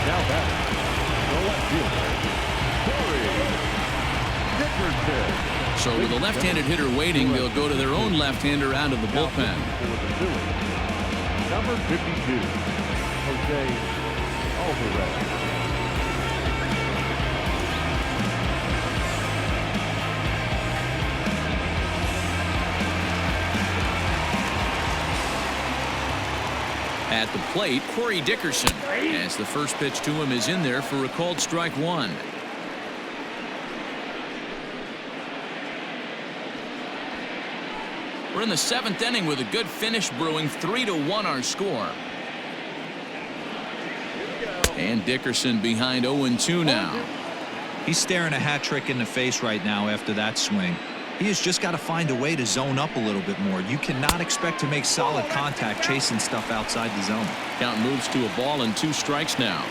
Now back. The left fielder, Corey Dickerson. So with a left-handed hitter waiting, they'll go to their own left-hander out of the bullpen. Number 52, Jose Alvarez. At the plate, Corey Dickerson, as the first pitch to him is in there for a called strike 1. We're in the 7th inning with a good finish brewing. 3-1 our score. And Dickerson behind 0-2 now. He's staring a hat trick in the face right now after that swing. He has just got to find a way to zone up a little bit more. You cannot expect to make solid contact chasing stuff outside the zone. Count moves to a ball and 2 strikes now.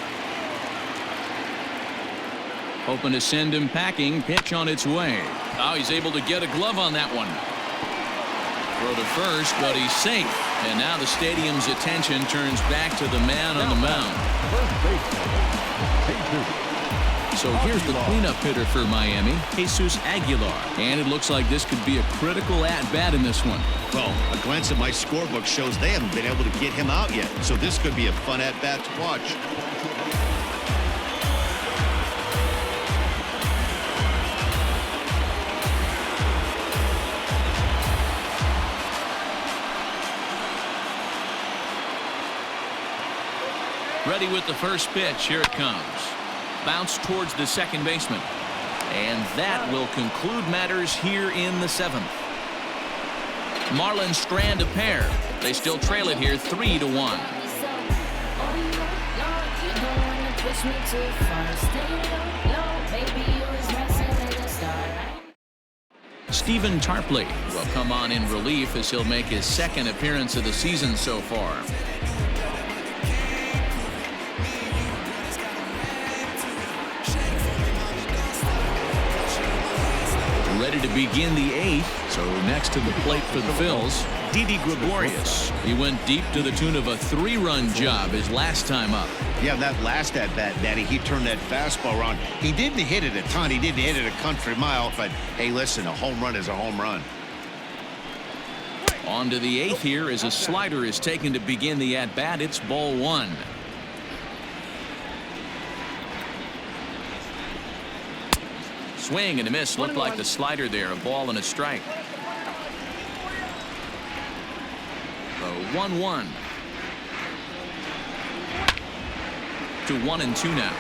Hoping to send him packing. Pitch on its way. Oh, he's able to get a glove on that one. Throw to first, but he's safe. And now the stadium's attention turns back to the man on the mound. So here's the cleanup hitter for Miami, Jesus Aguilar. And it looks like this could be a critical at-bat in this one. Well, a glance at my scorebook shows they haven't been able to get him out yet. So this could be a fun at-bat to watch. Ready with the first pitch. Here it comes. Bounce towards the second baseman. And that will conclude matters here in the 7th. Marlins strand a pair. They still trail it here 3-1. Stephen Tarpley will come on in relief as he'll make his 2nd appearance of the season so far. Ready to begin the 8th. So next to the plate for the Phils, Didi Gregorius. He went deep to the tune of a 3-run job his last time up. Yeah, that last at-bat, Daddy, he turned that fastball around. He didn't hit it a ton. He didn't hit it a country mile. But, hey, listen, a home run is a home run. On to the 8th here as a slider is taken to begin the at-bat. It's ball 1. Swing and a miss. Looked like the slider there. A ball and a strike. The 1-1. To 1-2 now.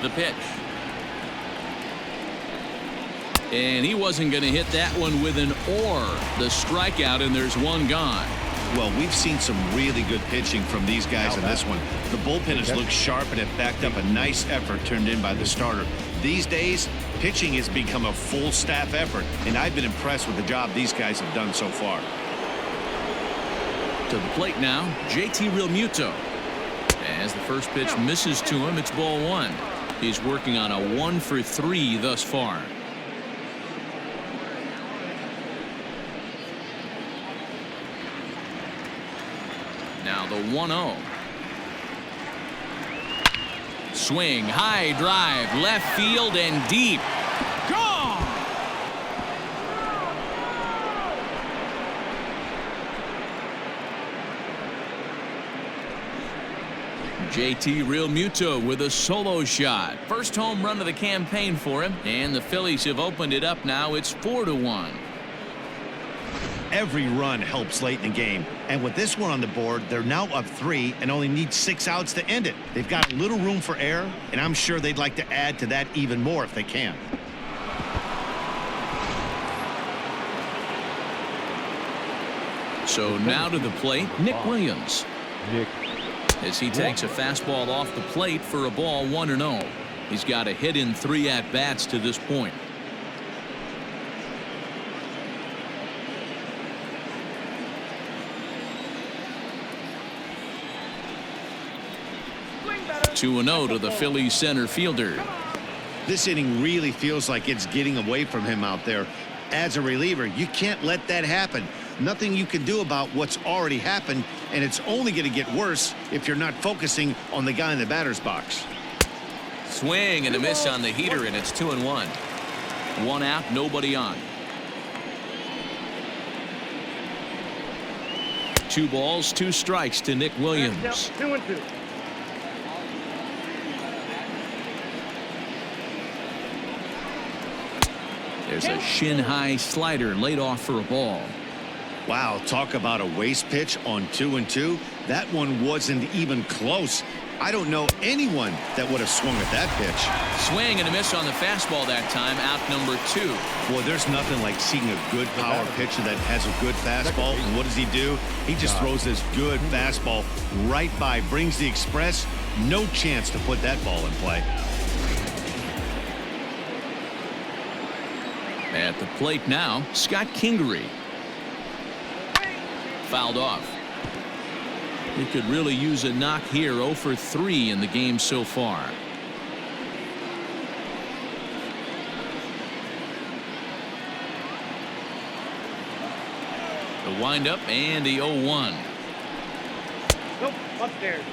The pitch. And he wasn't going to hit that one with an or. The strikeout, and there's one gone. Well, we've seen some really good pitching from these guys in this one. The bullpen has looked sharp and have backed up a nice effort turned in by the starter. These days, pitching has become a full staff effort, and I've been impressed with the job these guys have done so far. To the plate now, JT Realmuto. As the first pitch misses to him, it's ball one. He's working on a 1-for-3 thus far. Now the 1-0. Swing, high drive, left field and deep. Gone! JT Realmuto with a solo shot. First home run of the campaign for him, and the Phillies have opened it up now. It's 4-1. Every run helps late in the game, and with this one on the board, they're now up 3 and only need 6 outs to end it. They've got a little room for error, and I'm sure they'd like to add to that even more if they can. So now to the plate, Nick Williams. Nick. As he takes a fastball off the plate for a ball, 1-0. He's got a hit in 3 at-bats to this point. Two 2-0 to the Phillies center fielder. This inning really feels like it's getting away from him out there. As a reliever, you can't let that happen. Nothing you can do about what's already happened, and it's only going to get worse if you're not focusing on the guy in the batter's box. Swing and a miss on the heater, and it's 2-1. 1 out, nobody on. 2 balls, 2 strikes to Nick Williams. 2-2. There's a shin-high slider laid off for a ball. Wow, talk about a waste pitch on 2-2. That one wasn't even close. I don't know anyone that would have swung at that pitch. Swing and a miss on the fastball that time, out number 2. Boy, there's nothing like seeing a good power pitcher that has a good fastball. And what does he do? He just throws this good fastball right by, brings the express. No chance to put that ball in play. At the plate now, Scott Kingery. Fouled off. He could really use a knock here. 0 for 3 in the game so far. The windup and the 0-1. Nope, upstairs.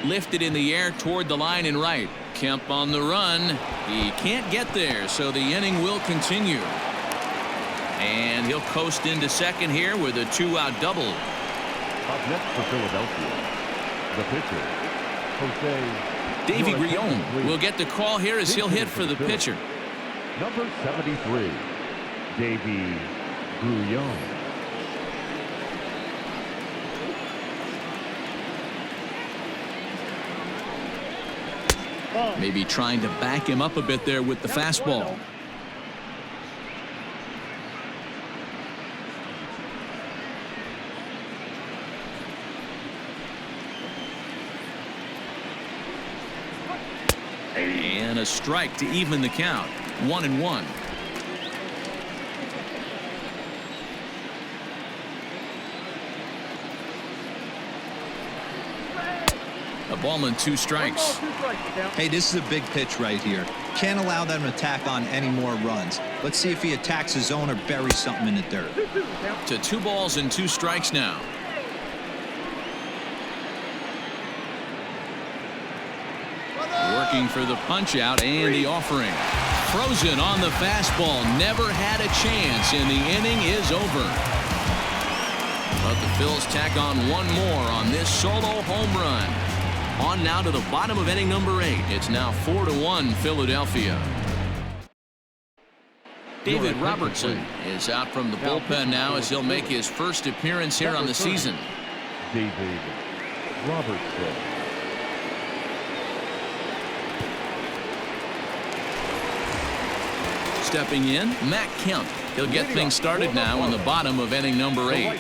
Lifted in the air toward the line and right. Kemp on the run. He can't get there, so the inning will continue. And he'll coast into second here with a 2-out double. Up next for Philadelphia, the pitcher, Jose. Davey Guillon will get the call here as he'll hit for the pitcher. Number 73, Davey Guillon. Maybe trying to back him up a bit there with the fastball. And a strike to even the count. 1-1. A ball and 2 strikes. Hey, this is a big pitch right here. Can't allow them to attack on any more runs. Let's see if he attacks his zone or buries something in the dirt. To 2 balls and 2 strikes now. Working for the punch out and the offering. Frozen on the fastball. Never had a chance, and the inning is over. But the Phils tack on 1 more on this solo home run. On now to the bottom of inning number 8. It's now 4-1 Philadelphia. David Robertson is out from the bullpen now as he'll make his first appearance here on the season. David Robertson. Stepping in, Matt Kemp. He'll get things started now in the bottom of inning number 8.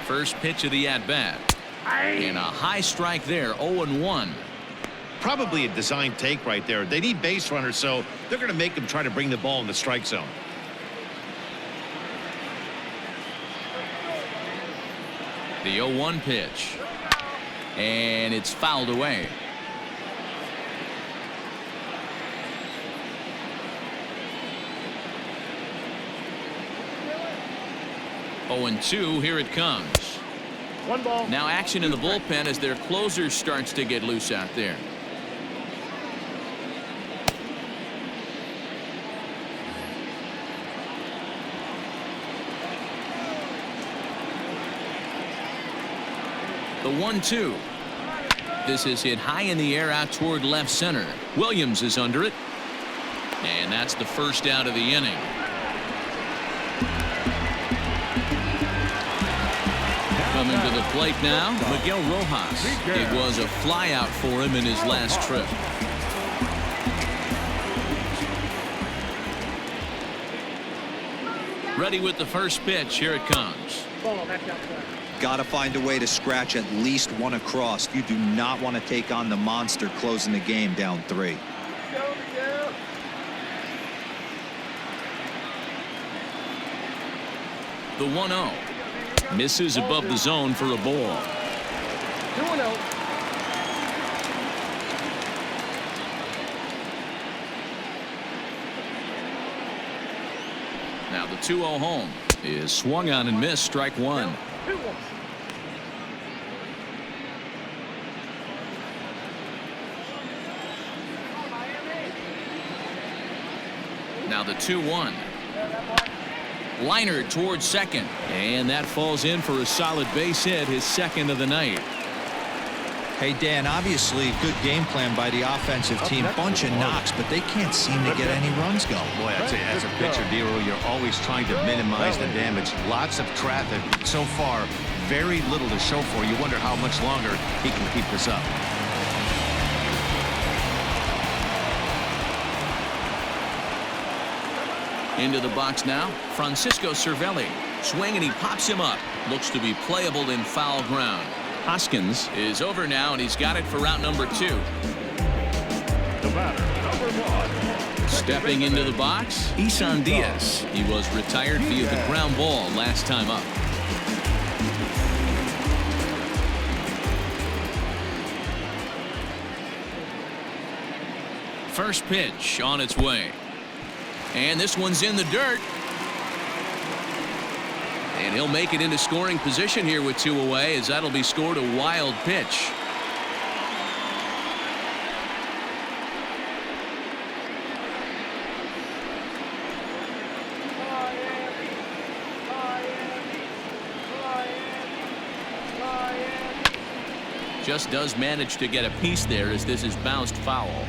First pitch of the at-bat. And a high strike there, 0-1. Probably a design take right there. They need base runners, so they're going to make them try to bring the ball in the strike zone. The 0-1 pitch. And it's fouled away. Oh, and 2, here it comes. 1 ball. Now action in the bullpen as their closer starts to get loose out there. The 1-2. This is hit high in the air out toward left center. Williams is under it. And that's the first out of the inning. Coming to the plate now, Miguel Rojas. It was a fly out for him in his last trip. Ready with the first pitch. Here it comes. Got to find a way to scratch at least one across. You do not want to take on the monster closing the game down 3. The 1-0. Misses above the zone for a ball. 2-0. Now the 2-0 home is swung on and missed. Strike 1. Now the 2-1. Liner towards second, and that falls in for a solid base hit, his second of the night. Hey, Dan, obviously good game plan by the offensive team. Bunch of knocks, but they can't seem to get any runs going. Boy, I'd say as a pitcher, Dero, you're always trying to minimize the damage. Lots of traffic. So far, very little to show for. You wonder how much longer he can keep this up. Into the box now, Francisco Cervelli. Swing and he pops him up. Looks to be playable in foul ground. Hoskins is over now, and he's got it for route number 2. The batter, number 1. Stepping into the box, Isan Diaz. He was retired via the ground ball last time up. First pitch on its way. And this one's in the dirt. And he'll make it into scoring position here with 2 away, as that'll be scored a wild pitch. Just does manage to get a piece there as this is bounced foul.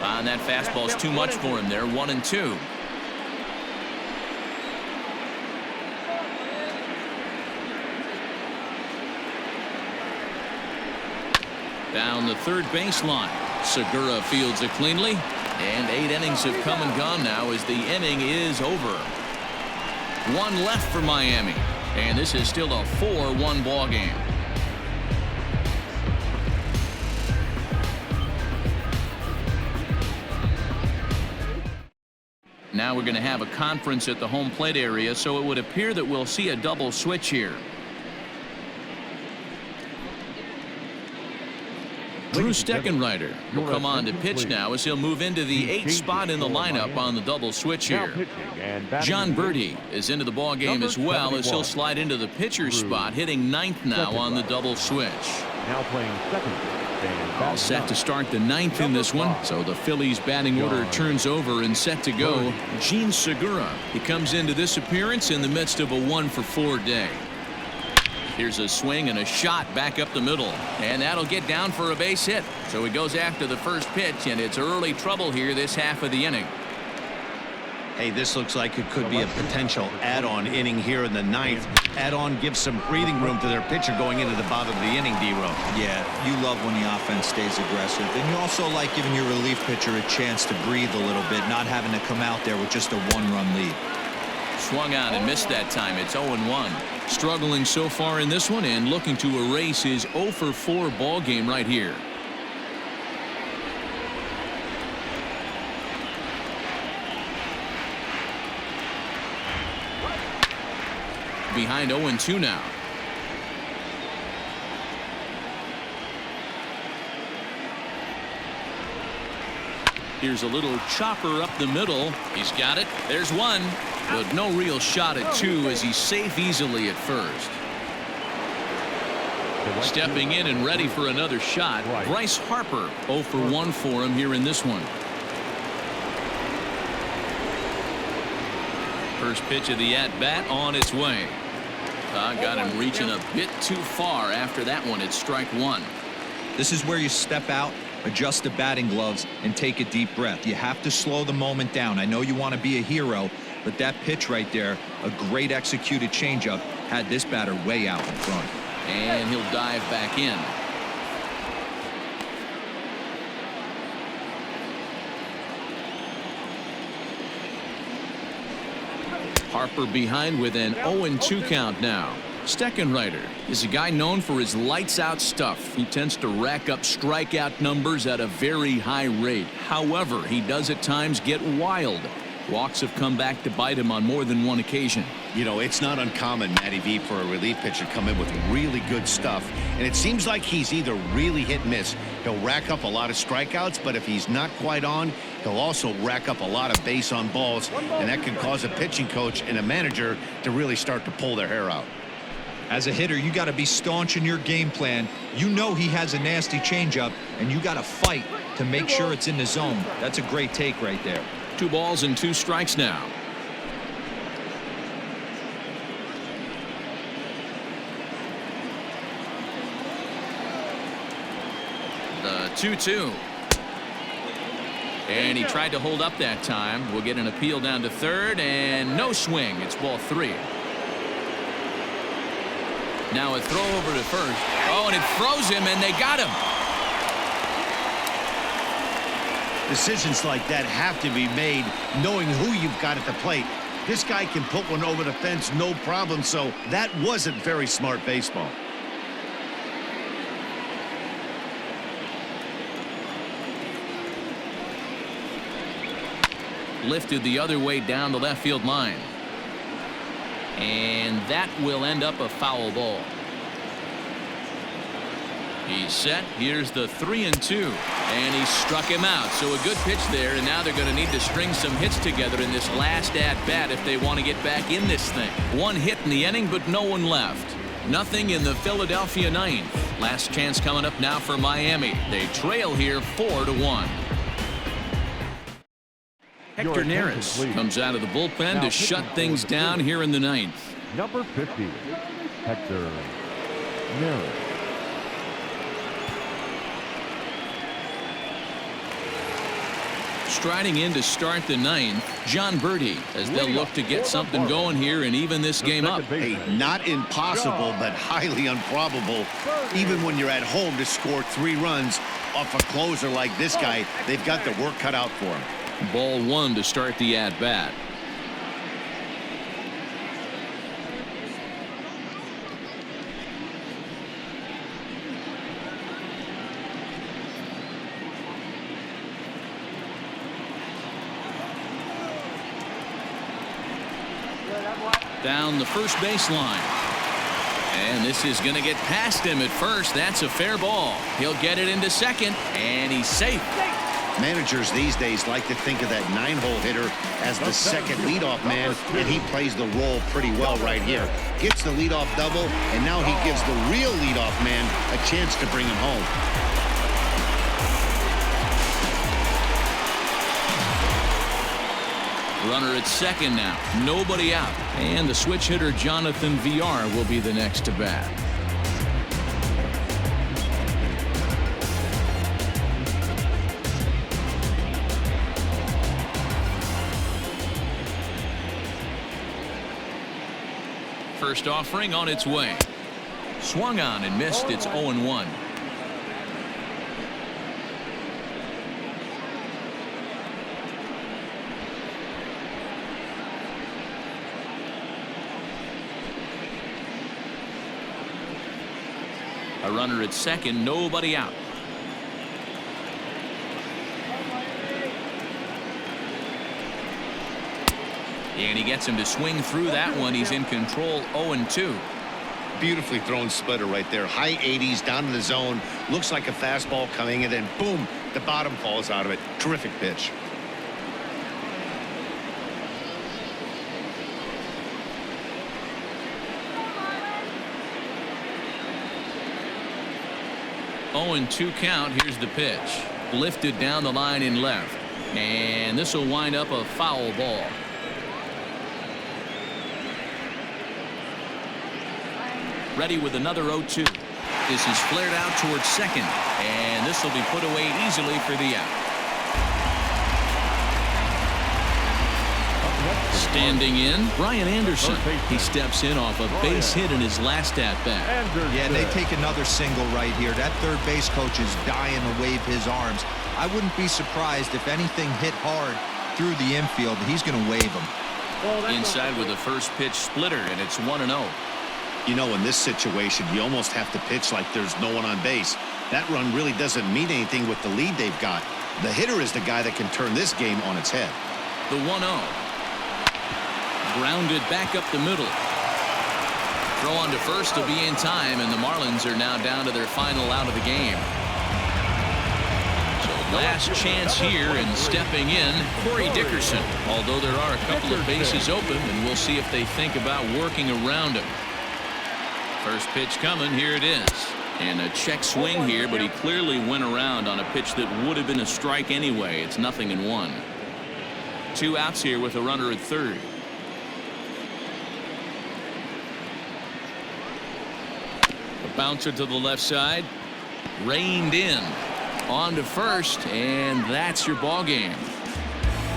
And that fastball's too much for him there. 1-2. Down the third baseline. Segura fields it cleanly. And 8 innings have come and gone now as the inning is over. 1 left for Miami. And this is still a 4-1 ball game. Now we're going to have a conference at the home plate area, so it would appear that we'll see a double switch here. Drew Steckenrider will come on to pitch now as he'll move into the 8th spot in the lineup on the double switch here. John Birdie is into the ball game as well as he'll slide into the pitcher's spot, hitting 9th now on the double switch. Now playing second. All set to start the ninth in this one. So the Phillies batting order turns over and set to go. Gene Segura. He comes into this appearance in the midst of a 1-for-4 day. Here's a swing and a shot back up the middle, and that'll get down for a base hit. So he goes after the first pitch, and it's early trouble here this half of the inning. Hey, this looks like it could be a potential add-on inning here in the ninth. Add-on gives some breathing room to their pitcher going into the bottom of the inning, D-Row. Yeah, you love when the offense stays aggressive. And you also like giving your relief pitcher a chance to breathe a little bit, not having to come out there with just a one-run lead. Swung on and missed that time. It's 0-1. Struggling so far in this one and looking to erase his 0-for-4 ball game right here. Behind 0-2 now. Here's a little chopper up the middle. He's got it. There's one, but no real shot at two as he's safe easily at first. Stepping in and ready for another shot, Bryce Harper. 0-for-1 for him here in this one. First pitch of the at-bat on its way. Got him reaching a bit too far after that one. It's strike one. This is where you step out, adjust the batting gloves, and take a deep breath. You have to slow the moment down. I know you want to be a hero, but that pitch right there, a great executed changeup, had this batter way out in front. And he'll dive back in. Harper behind with an 0-2 count now. Steckenrider is a guy known for his lights-out stuff. He tends to rack up strikeout numbers at a very high rate. However, he does at times get wild. Walks have come back to bite him on more than one occasion. You know, it's not uncommon, Matty V, for a relief pitcher to come in with really good stuff. And it seems like he's either really hit and miss. He'll rack up a lot of strikeouts, but if he's not quite on, he'll also rack up a lot of base on balls. And that can cause a pitching coach and a manager to really start to pull their hair out. As a hitter, you got to be staunch in your game plan. You know he has a nasty changeup, and you got to fight to make sure it's in the zone. That's a great take right there. 2 balls and 2 strikes now. The 2-2. And he tried to hold up that time. We'll get an appeal down to third, and no swing. It's ball 3. Now a throw over to first. Oh, and it froze him, and they got him. Decisions like that have to be made knowing who you've got at the plate. This guy can put one over the fence, no problem, so that wasn't very smart baseball. Lifted the other way down the left field line. And that will end up a foul ball. He's set. Here's the 3-2. And he struck him out. So a good pitch there, and now they're going to need to string some hits together in this last at-bat if they want to get back in this thing. 1 hit in the inning, but no one left. Nothing in the Philadelphia ninth. Last chance coming up now for Miami. They trail here 4-1. Hector Neris comes out of the bullpen to shut things down here in the ninth. Number 50, Hector Neris. Striding in to start the ninth, John Birdie, as they'll look to get something going here and even this game up. Hey, not impossible, but highly improbable. Even when you're at home to score 3 runs off a closer like this guy, they've got the work cut out for him. Ball 1 to start the at-bat. Down the first baseline. And this is going to get past him at first. That's a fair ball. He'll get it into second, and he's safe. Managers these days like to think of that 9-hole hitter as the second leadoff man, and he plays the role pretty well right here. Gets the leadoff double, and now he gives the real leadoff man a chance to bring him home. Runner at second now. Nobody out. And the switch hitter Jonathan VR will be the next to bat. First offering on its way. Swung on and missed. It's 0-1. A runner at second, nobody out. And he gets him to swing through that one. He's in control, 0-2. Beautifully thrown splitter right there. High 80s down in the zone. Looks like a fastball coming, and then boom, the bottom falls out of it. Terrific pitch. Oh, 0-2 count. Here's the pitch. Lifted down the line in left. And this will wind up a foul ball. Ready with another 0-2. This is flared out towards second. And this will be put away easily for the out. Standing in, Brian Anderson. He steps in off a base hit in his last at-bat. Yeah, they take another single right here. That third base coach is dying to wave his arms. I wouldn't be surprised if anything hit hard through the infield. He's going to wave them. Inside with a first pitch splitter, and it's 1-0. You know, in this situation, you almost have to pitch like there's no one on base. That run really doesn't mean anything with the lead they've got. The hitter is the guy that can turn this game on its head. The 1-0. Grounded back up the middle. Throw on to first to be in time, and the Marlins are now down to their final out of the game. So last chance here, and stepping in, Corey Dickerson. Although there are a couple of bases open, and we'll see if they think about working around him. First pitch coming. Here it is. And a check swing here, but he clearly went around on a pitch that would have been a strike anyway. It's 0-1. 2 outs here with a runner at third. A bouncer to the left side. Reined in. On to first, and that's your ball game.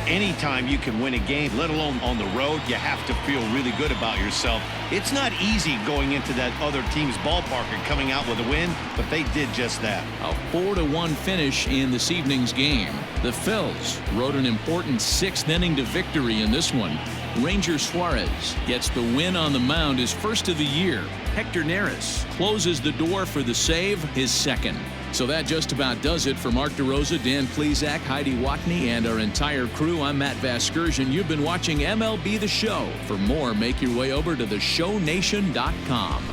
Anytime you can win a game, let alone on the road, you have to feel really good about yourself. It's not easy going into that other team's ballpark and coming out with a win, but they did just that. A 4-1 finish in this evening's game. The Phils rode an important 6th inning to victory in this one. Ranger Suarez gets the win on the mound, his first of the year. Hector Neris closes the door for the save, his second. So that just about does it for Mark DeRosa, Dan Plesac, Heidi Watney, and our entire crew. I'm Matt Vasgersian. You've been watching MLB The Show. For more, make your way over to theshownation.com.